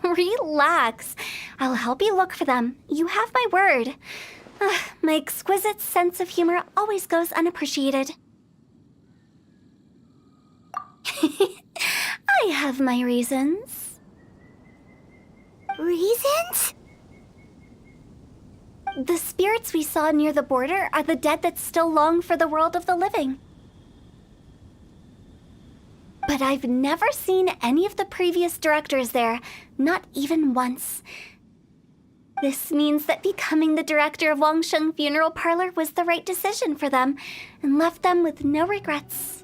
Relax. I'll help you look for them. You have my word. My exquisite sense of humor always goes unappreciated. I have my reasons. Reasons? The spirits we saw near the border are the dead that still long for the world of the living. But I've never seen any of the previous directors there, not even once. This means that becoming the director of Wangsheng Funeral Parlor was the right decision for them, and left them with no regrets.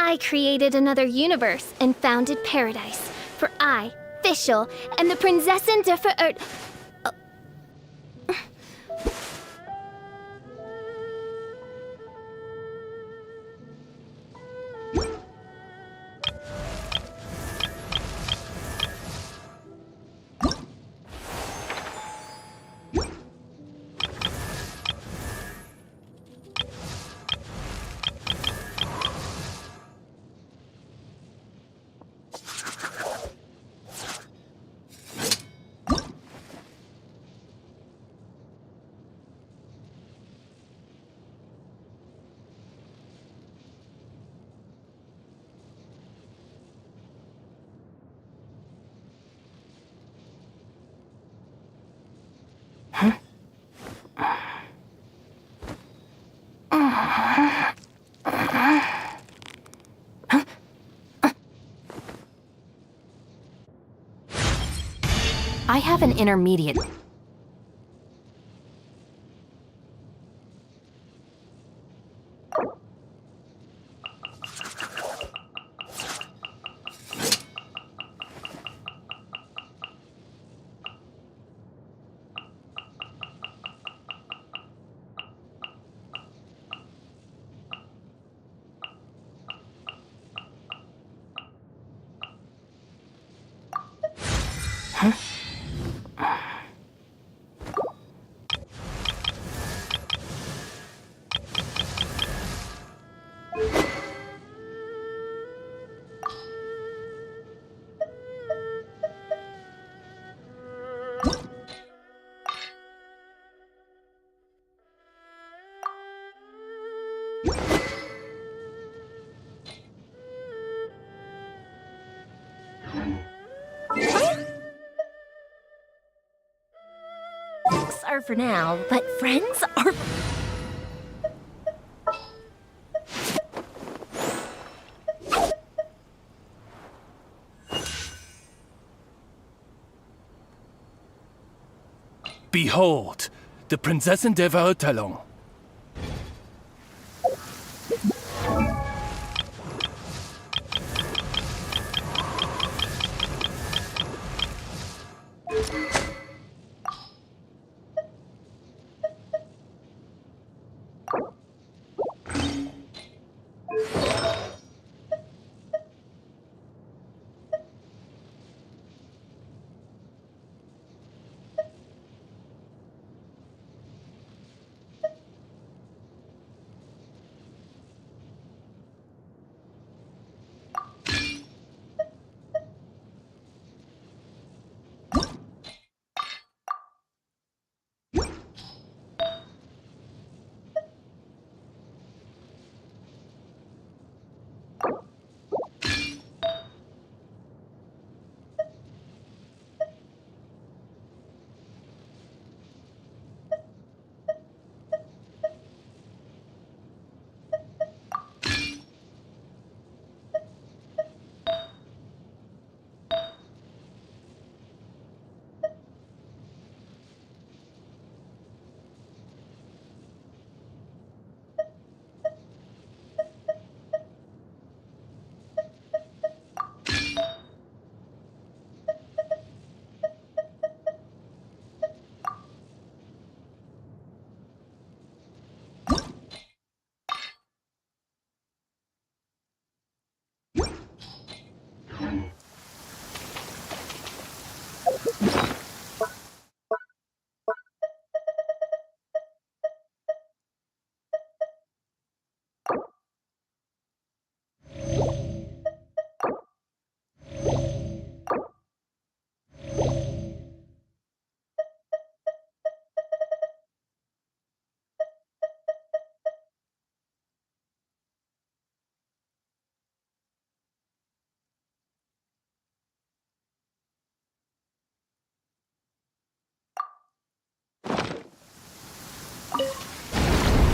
I created another universe and founded paradise. For I, Fischl, am the Prinzessin der Verirrt... I have an intermediate. Are for now, but friends are... Behold, the Prinzessin der Verirrtelung.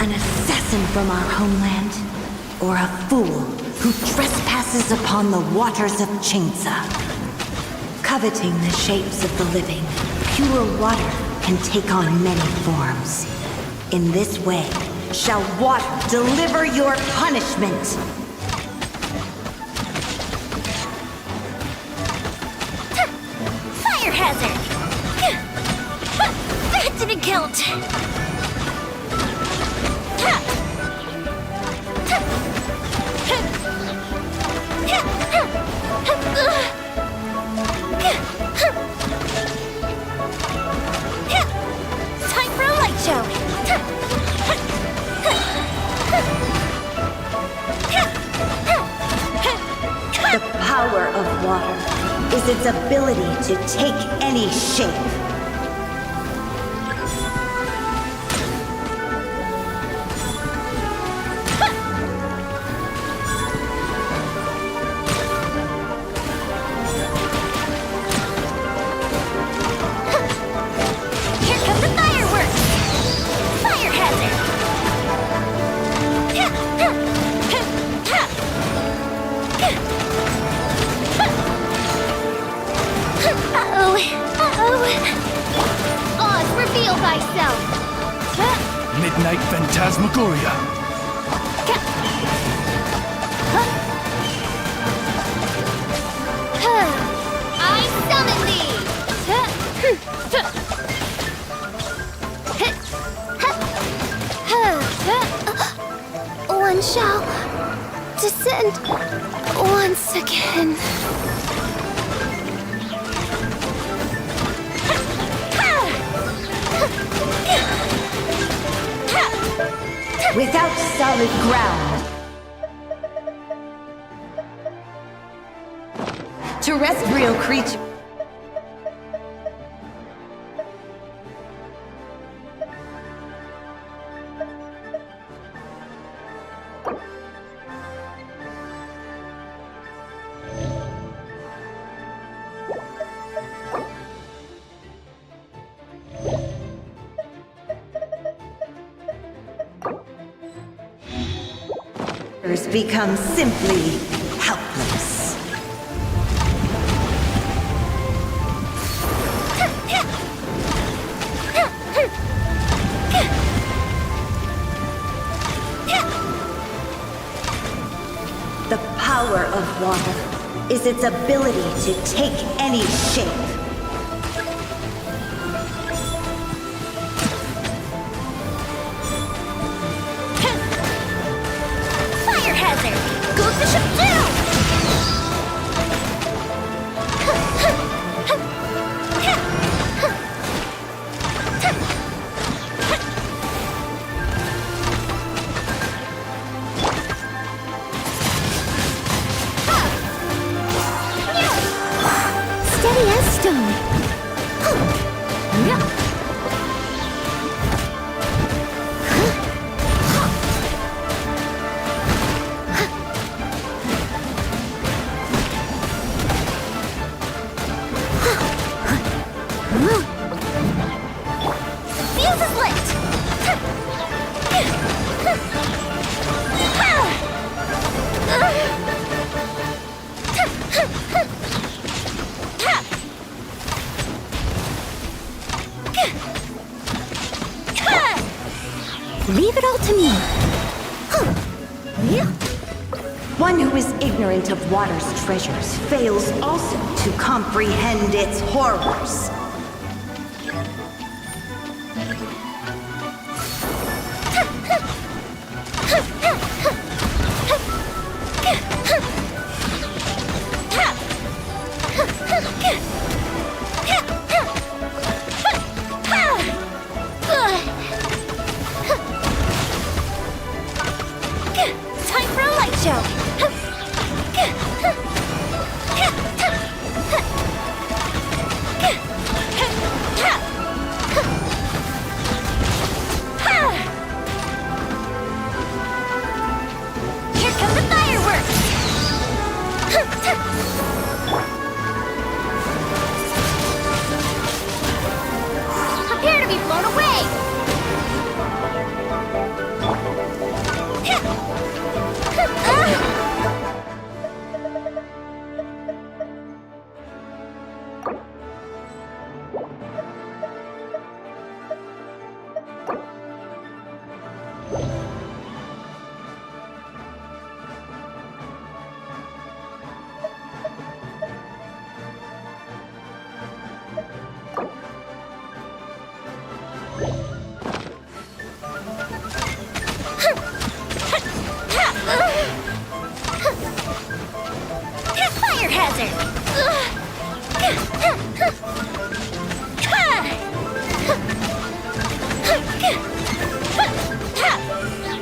an assassin from our homeland, or a fool who trespasses upon the waters of Chingsa. Coveting the shapes of the living, pure water can take on many forms. In this way, shall water deliver your punishment. Fire hazard! That didn't count! Time for a light show! The power of water is its ability to take any shape. Here come the fireworks! Fire hazard! Uh-oh! Uh-oh! Oz, reveal thyself! Midnight Phantasmagoria. I summon thee! One shall descend once again. Without solid ground. Terrestrial creature. Become simply helpless. The power of water is its ability to take any shape. Fire hazard! Go Bishop down! Steady as stone. Fuse is lit! Leave it all to me. One who is ignorant of water's treasures fails also to comprehend its horrors. Time for a light show! Here come the fireworks! Prepare to be blown away!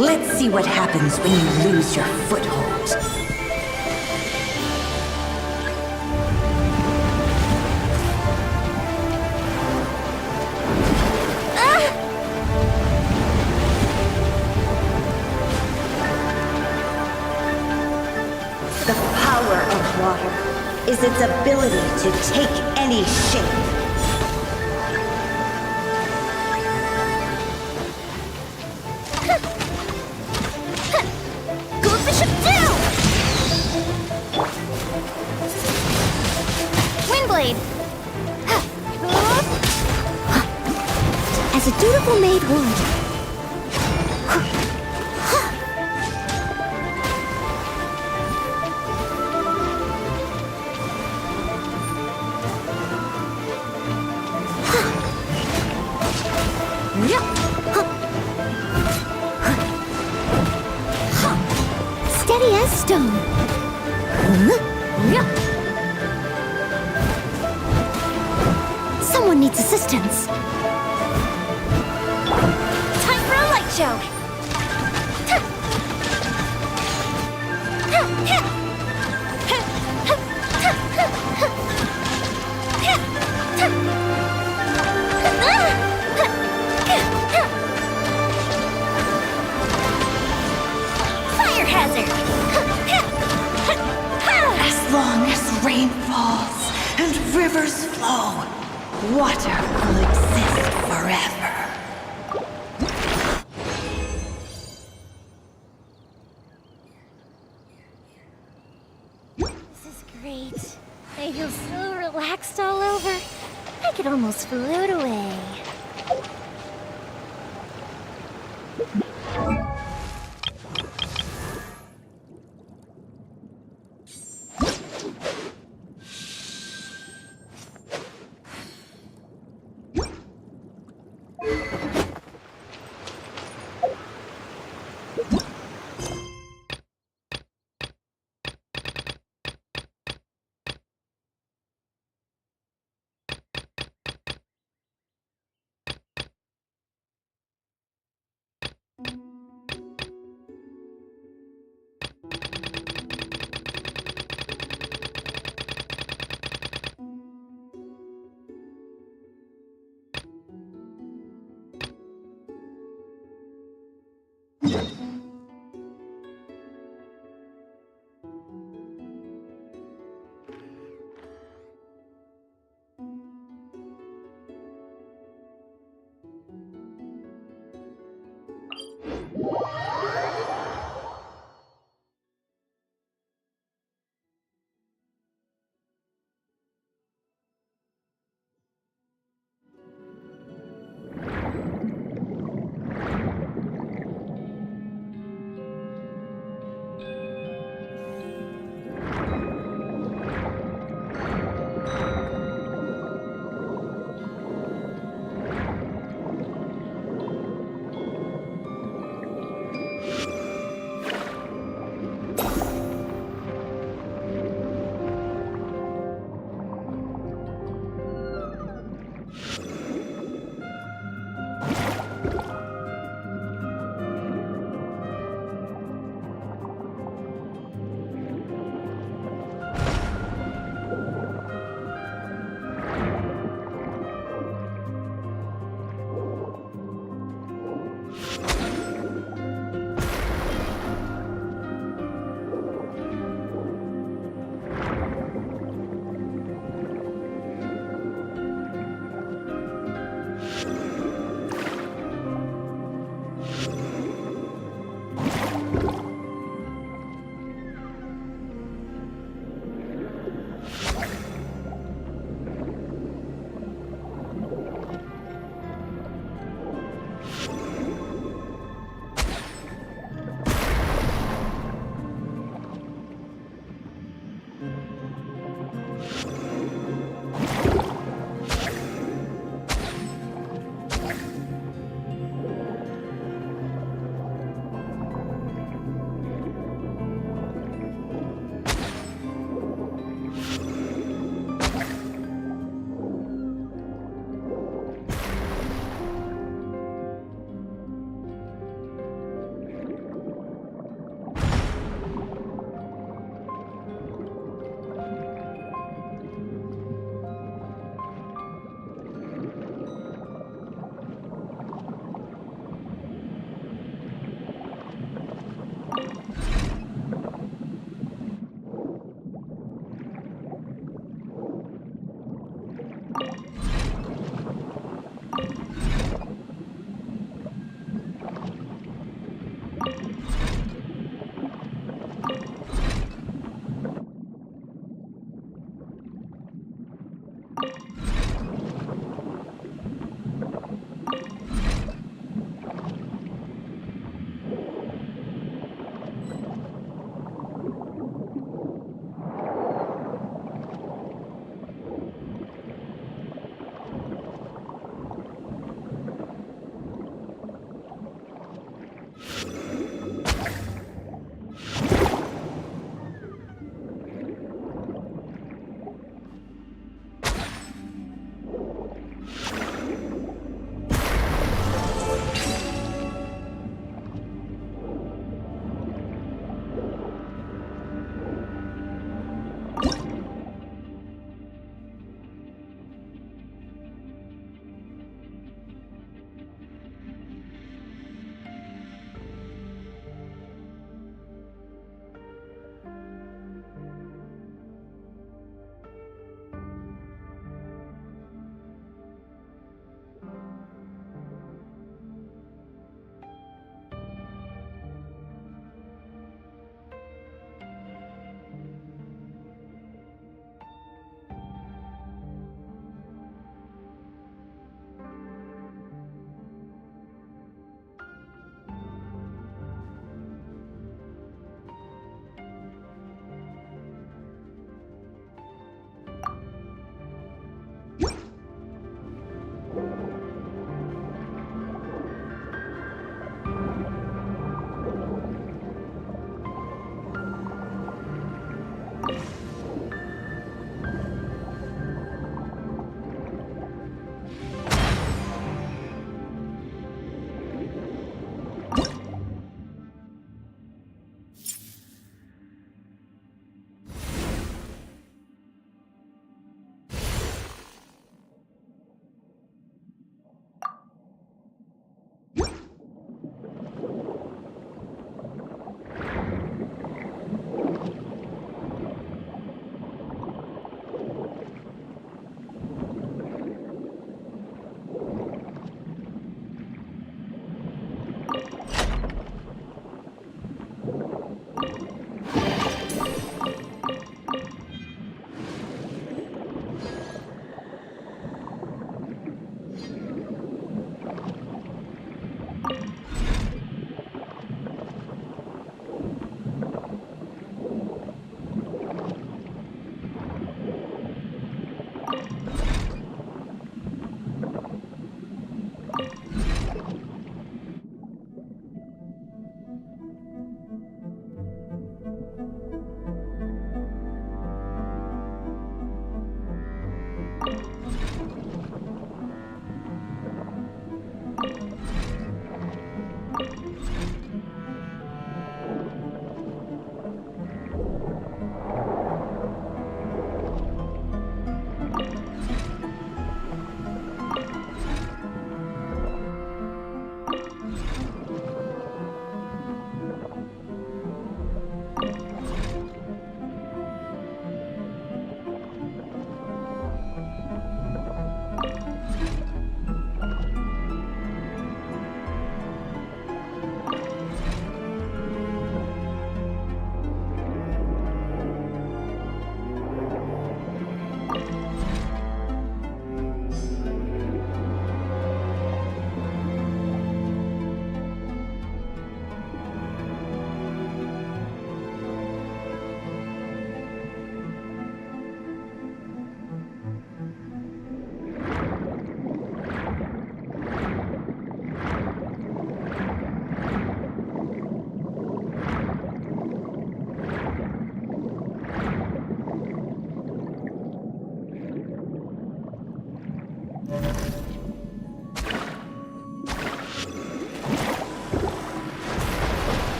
Let's see what happens when you lose your foothold. The power of water is its ability to take any shape. Go Bishop down! Windblade! As a dutiful maid would. Steady as stone. Someone needs assistance. Time for a light show. Fire hazard. As long as rain falls and rivers flow, water will exist forever. This is great. I feel so relaxed all over. I could almost float away.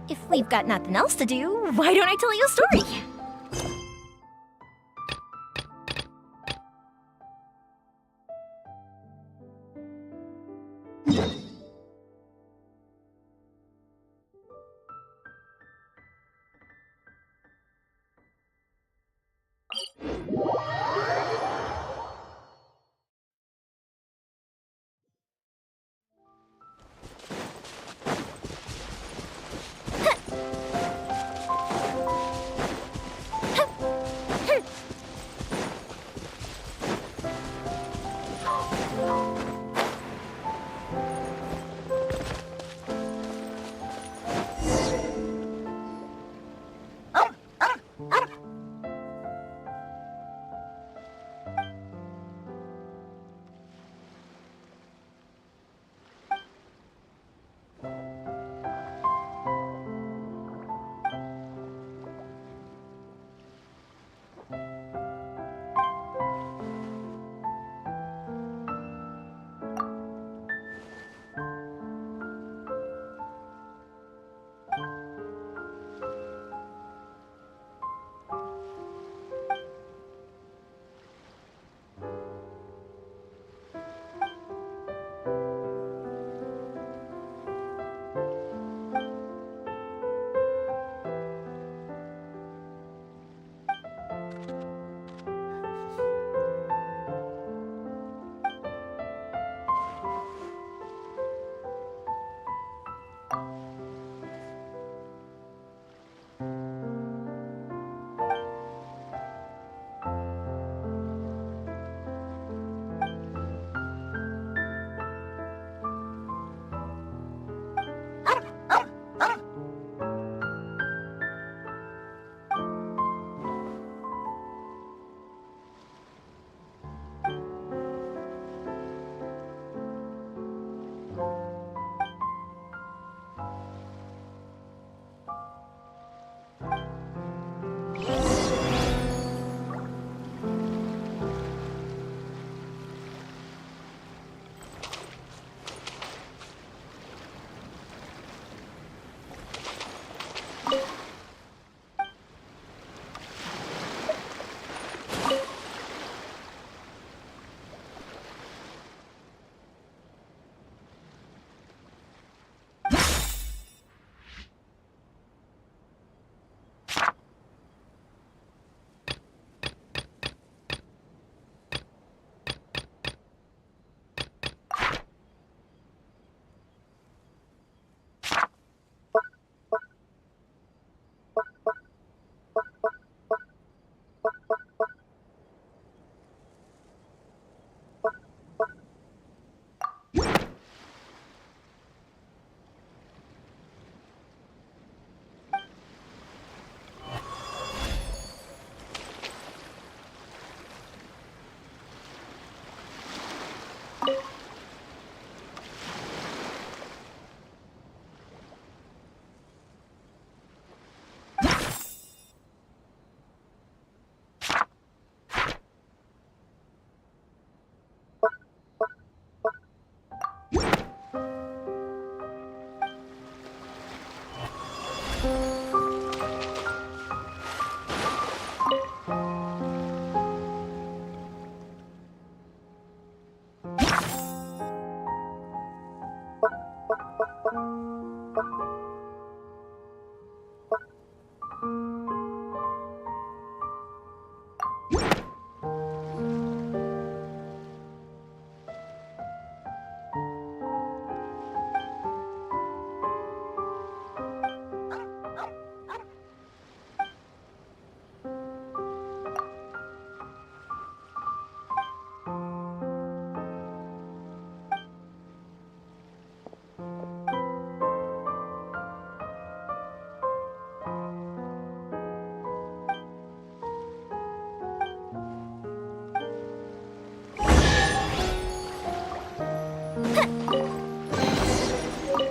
If we've got nothing else to do, why don't I tell you a story?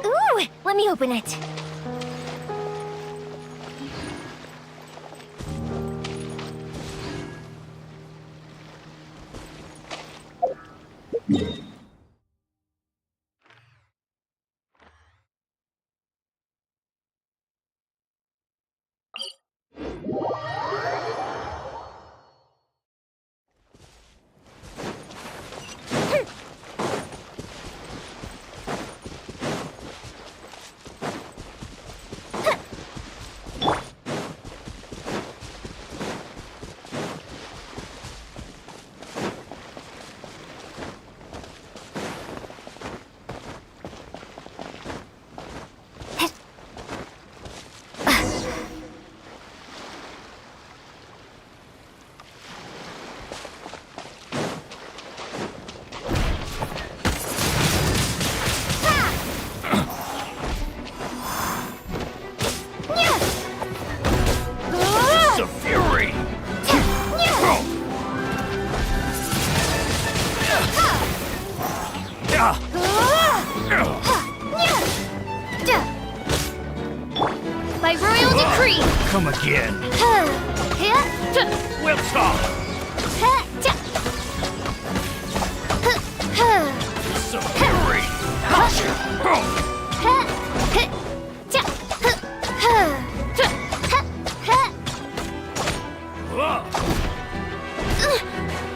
Ooh, let me open it. By royal decree! Come again. We'll talk. Some fury.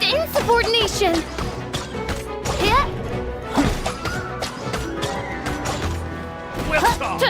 The insubordination! We'll talk.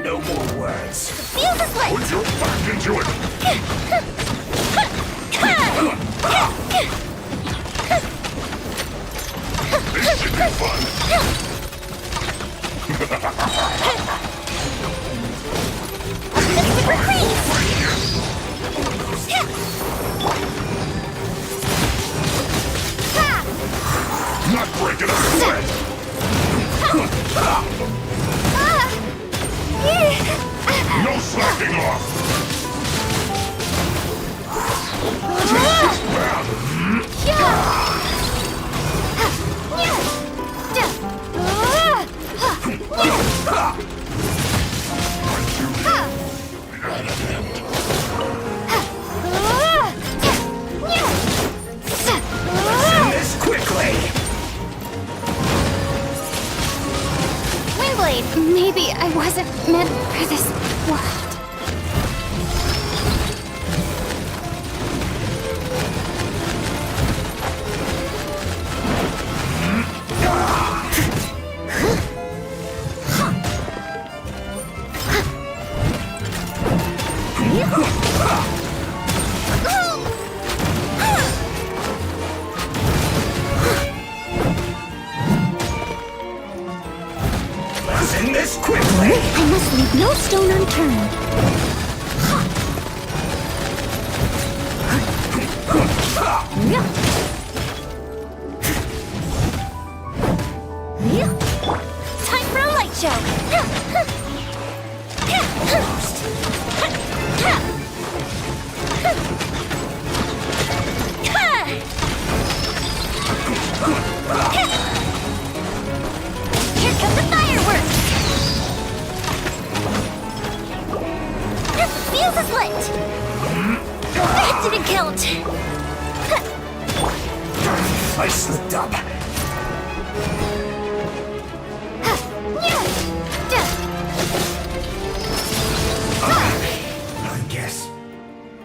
No more words. Fuse is lit! Put your back into it! This should be fun! Not breaking a sweat! No slacking off! This quickly! Windblade, maybe I wasn't meant for this world. Let's end this quickly! I must leave no stone unturned. Time for a light show! Here come the fireworks! The fuse is lit! That didn't count! I slipped up. I guess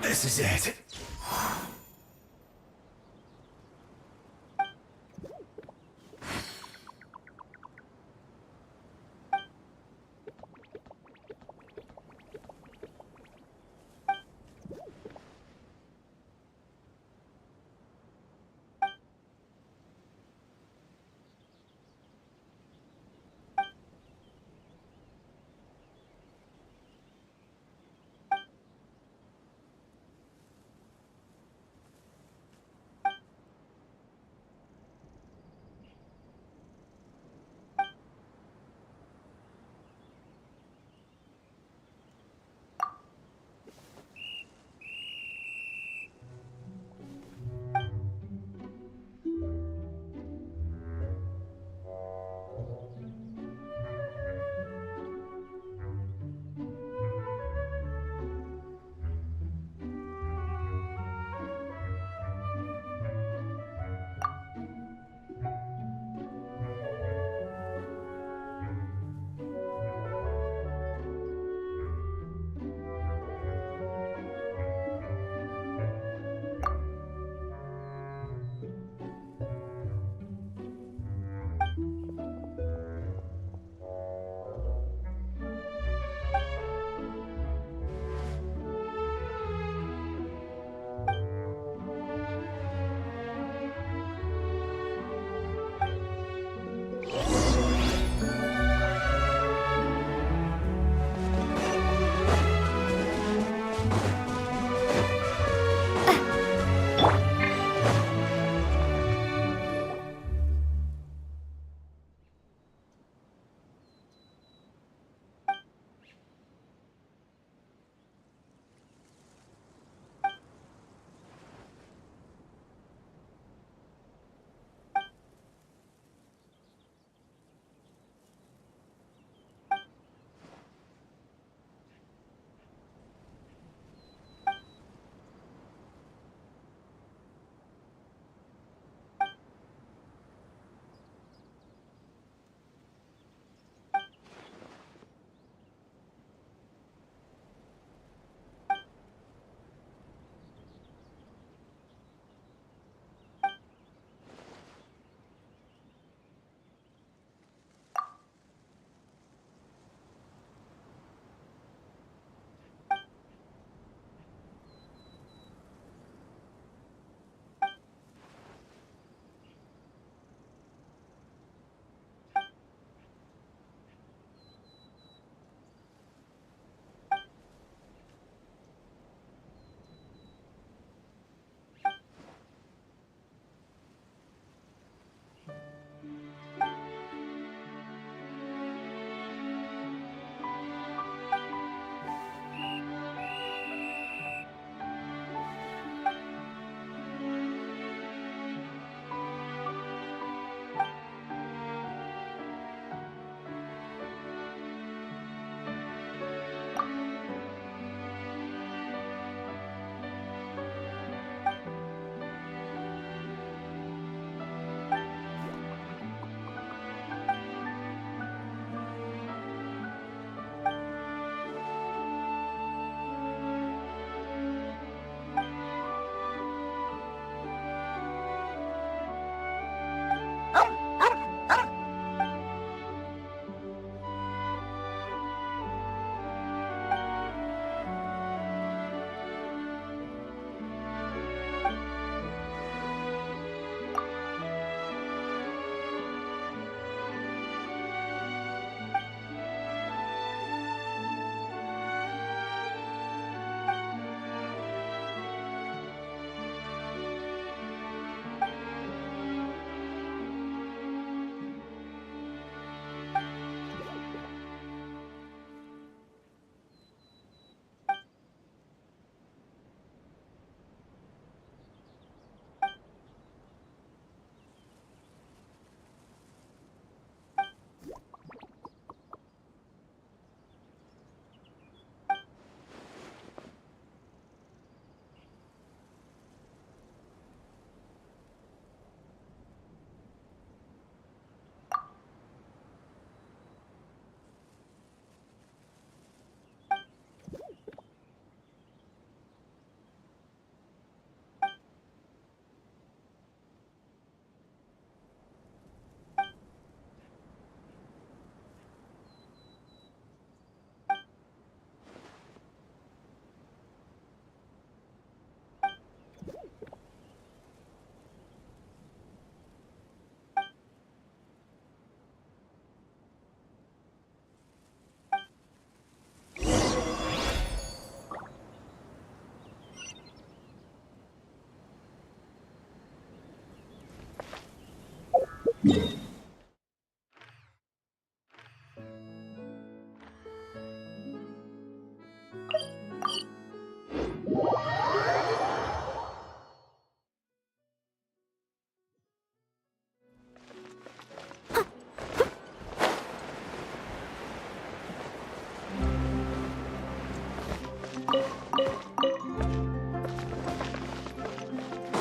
this is it.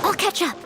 I'll catch up.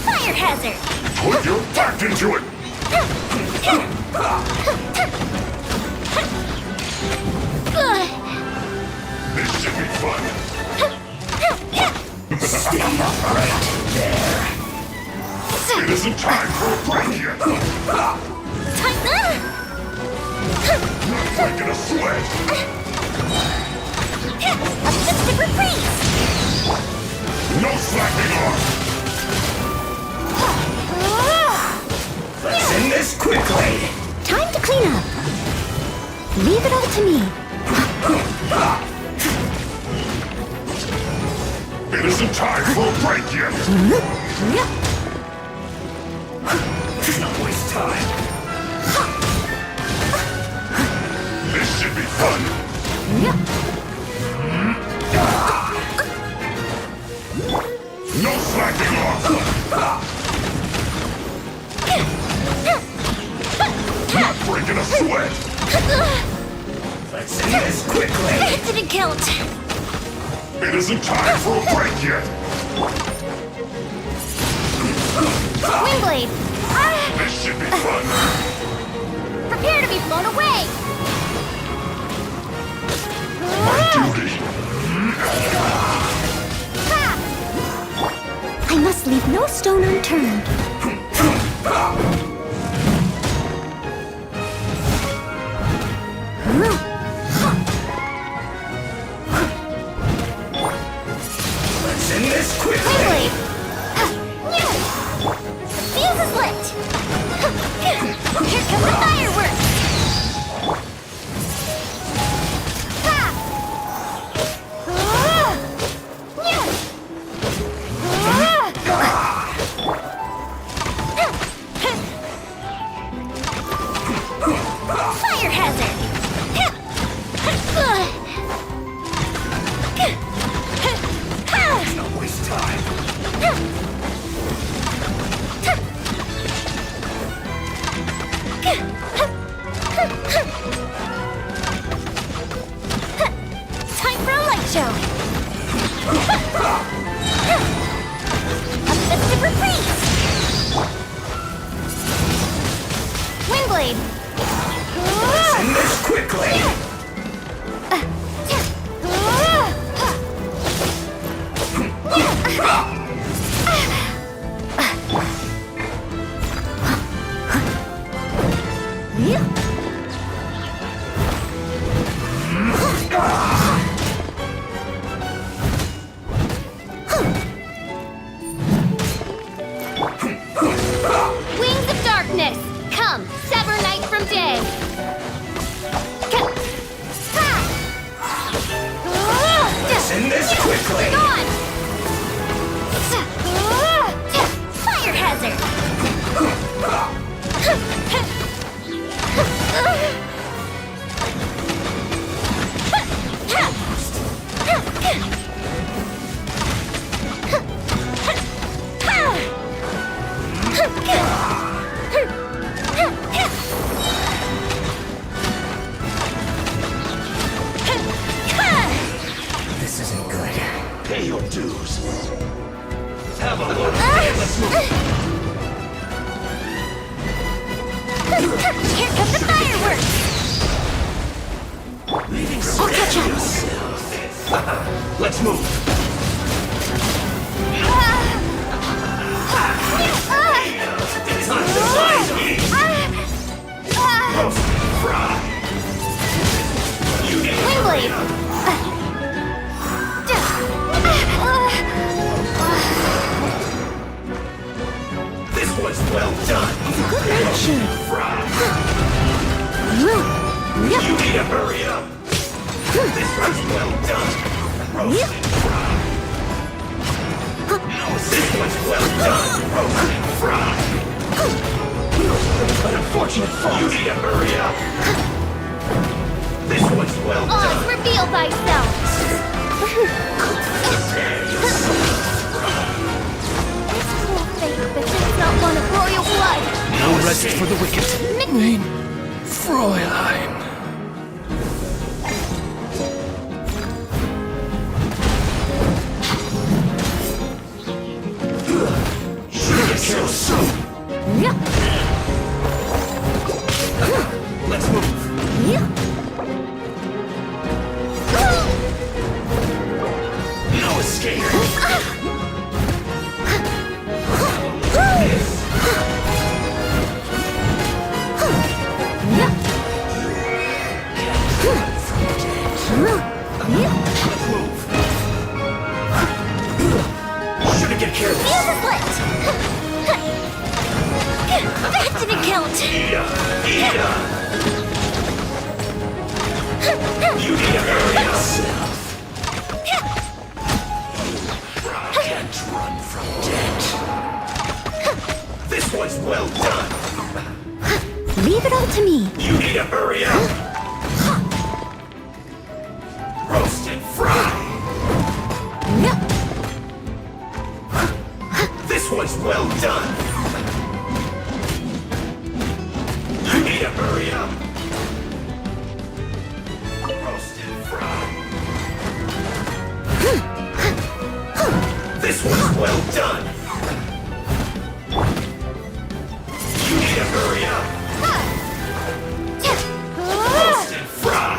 Fire hazard! Put your back into it! This should be fun. Stay right there. It isn't time for a break yet. Breaking a sweat. A festive reprise! No slacking off. Let's end this quickly. Time to clean up. Leave it all to me. It isn't time for a break yet. Don't waste time. This should be fun. No slacking off. Not breaking a sweat. Let's end this quickly. It didn't count. It isn't time for a break yet. Windblade! This should be fun. Prepare to be blown away! My duty. I must leave no stone unturned. Let's end this quickly. Windblade! The fuse is lit! Here come the fireworks! Fire hazard! Don't waste time. Time for a light show! A festive reprise! Windblade! Let's end this quickly. Wings of darkness! Come, sever night from day! Let's end this quickly. Gone! Fire hazard! This isn't good. Pay your dues. Have a look. Let's move. Here come the fireworks! I'll catch up! Let's move. Time to find me. Roast fry. You need Windblade! This was well done. Good night, Shane. You need to hurry up. This was well done. Roasted fry. This was well done. Roasted fry. An unfortunate fault. You need to hurry up. This was well Oz, done. reveal thyself! This cruel fate befits not one of royal blood! No rest for the wicked. Mein Fräulein. Should've get careful. Fuse is lit! That didn't count! Ida! You need to hurry up! Can't run from death. This one's well done. Leave it all to me. You need to hurry up. Roast and fry. This one's well done. You need to hurry up. Roast and fry. This one's well done. You need to hurry up. Roast and fry.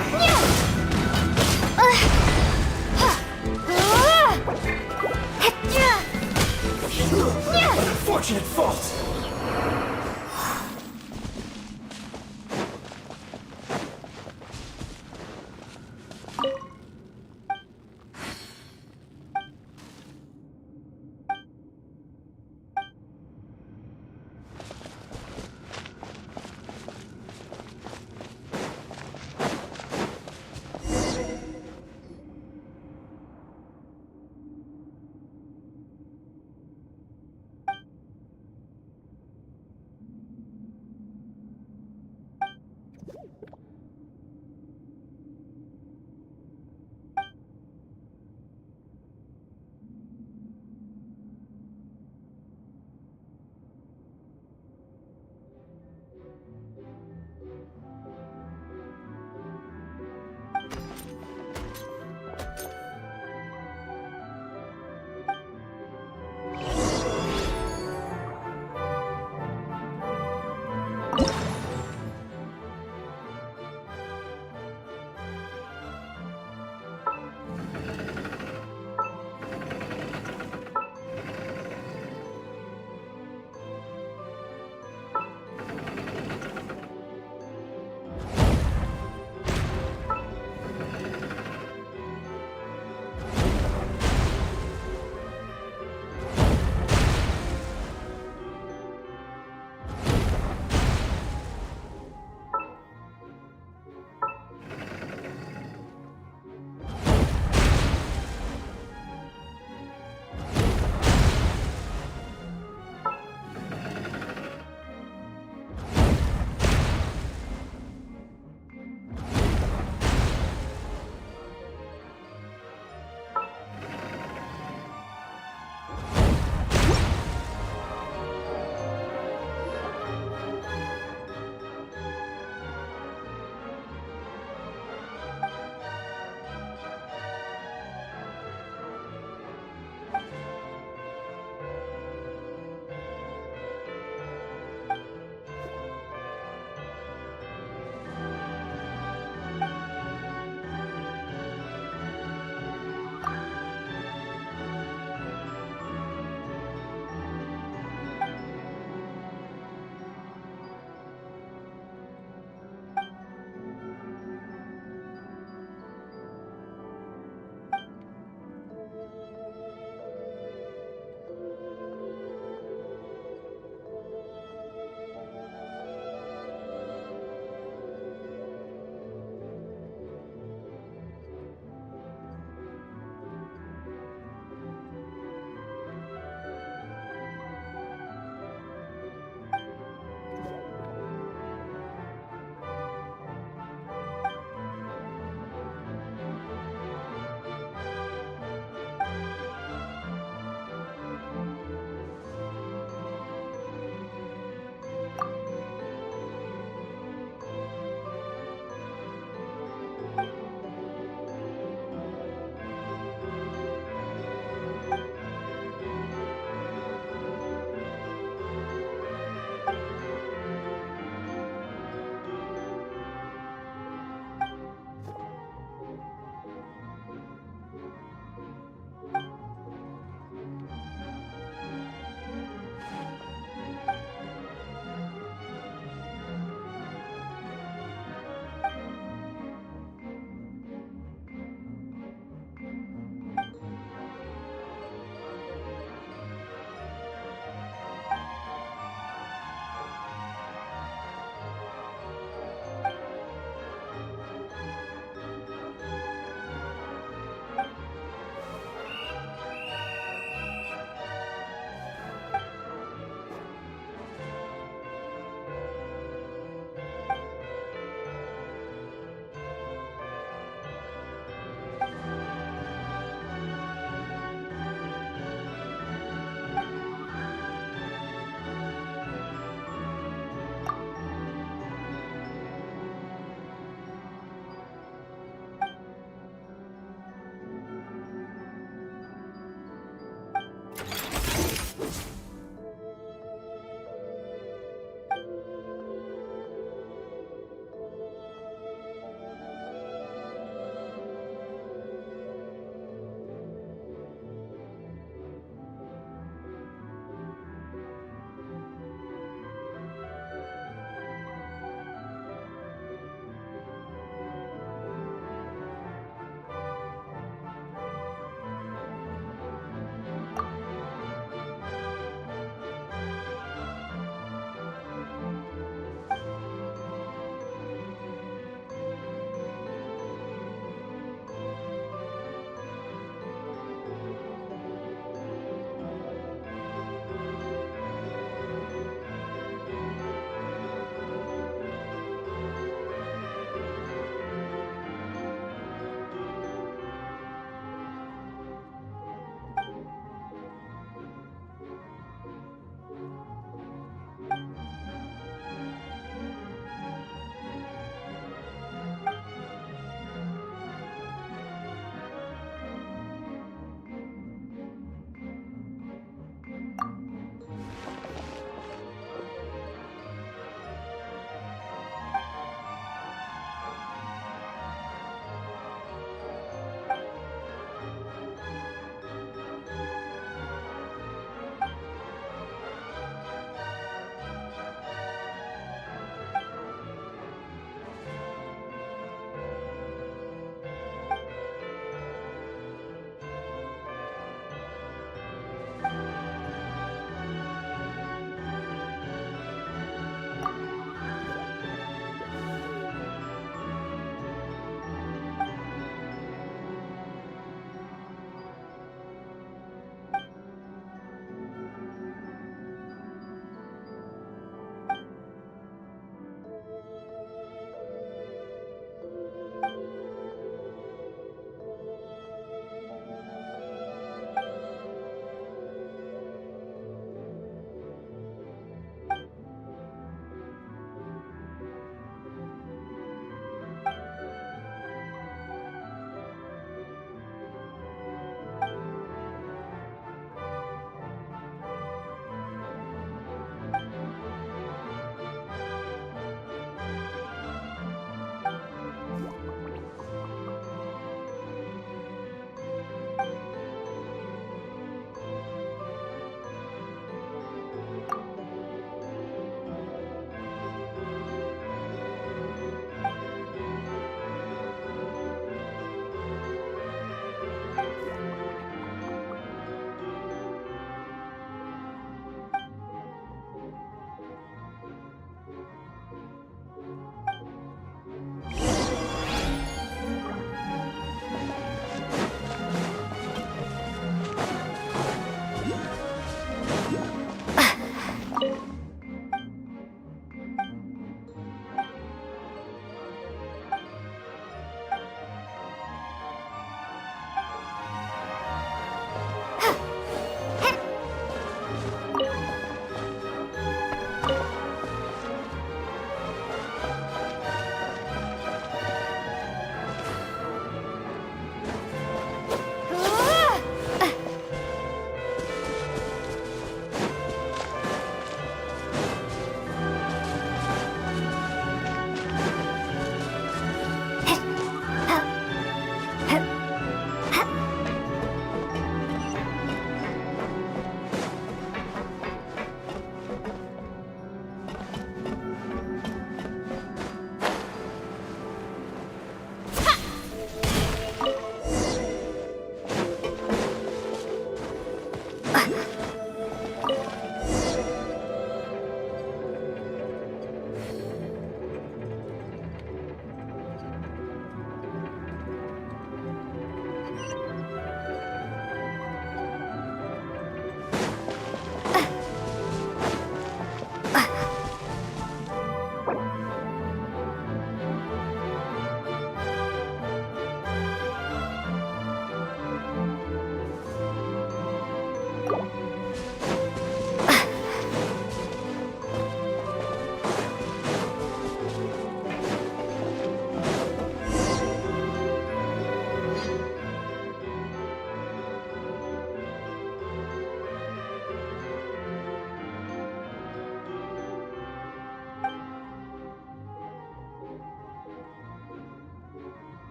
An unfortunate fault.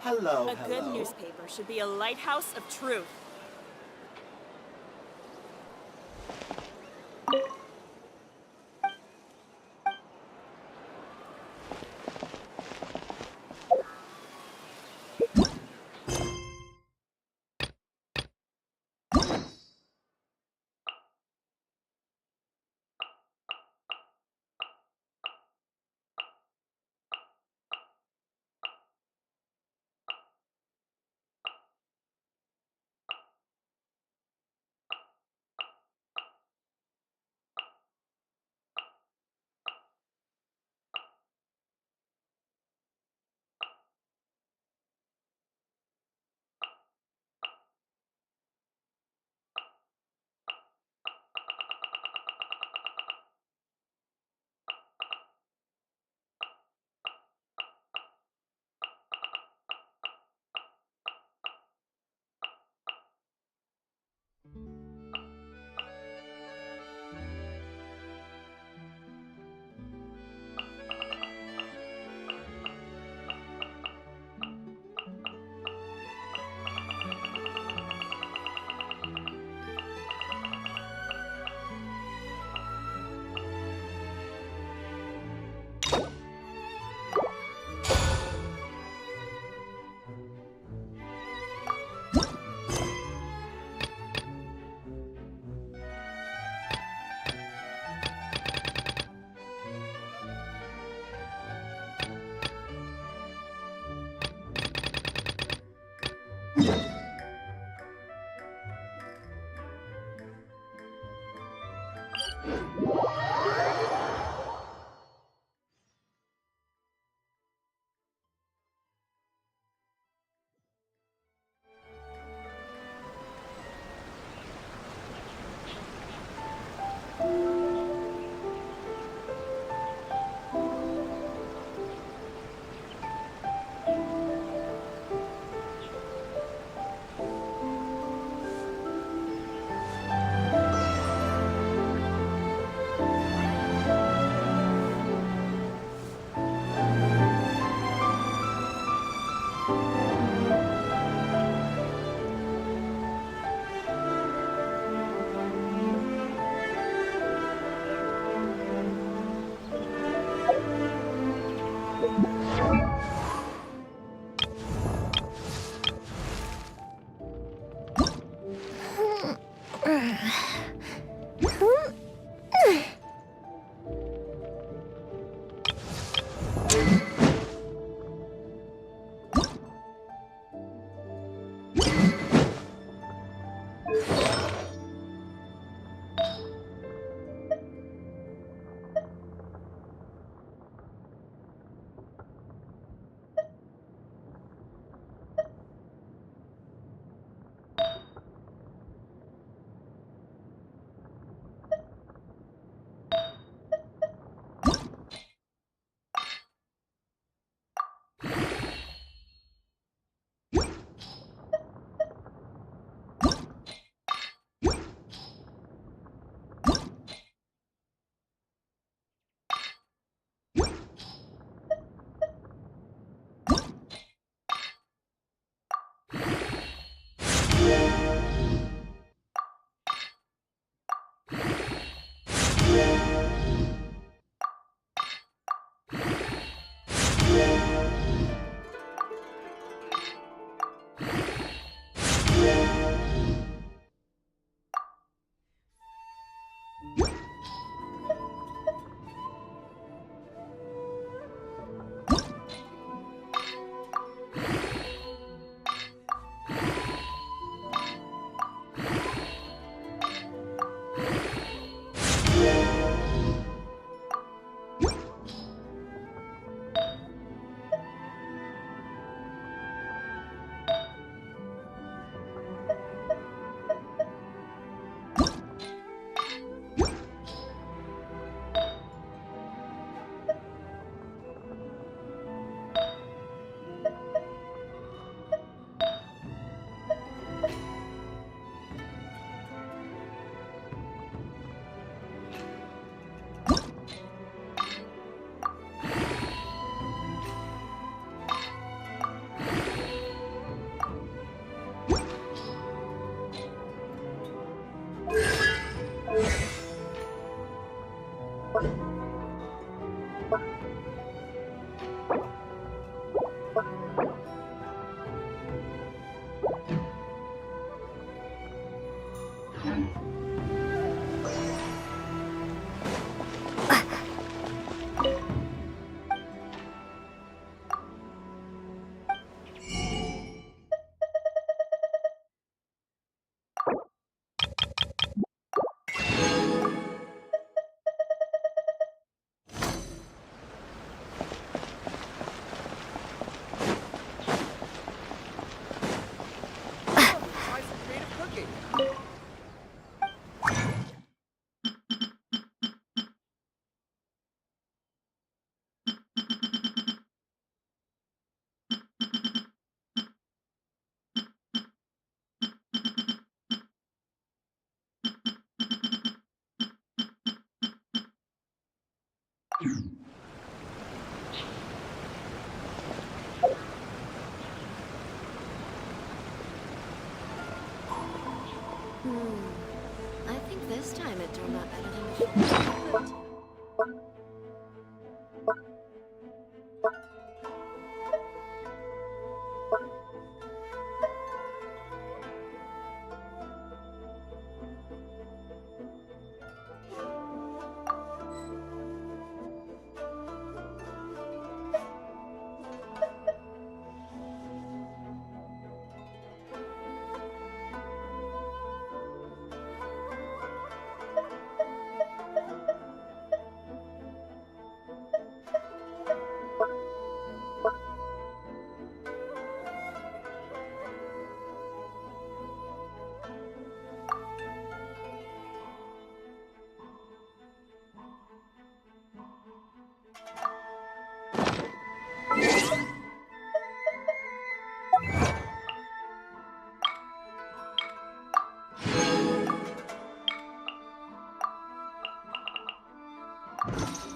Hello, A good newspaper should be a lighthouse of truth. I think this time it turned out better than before. You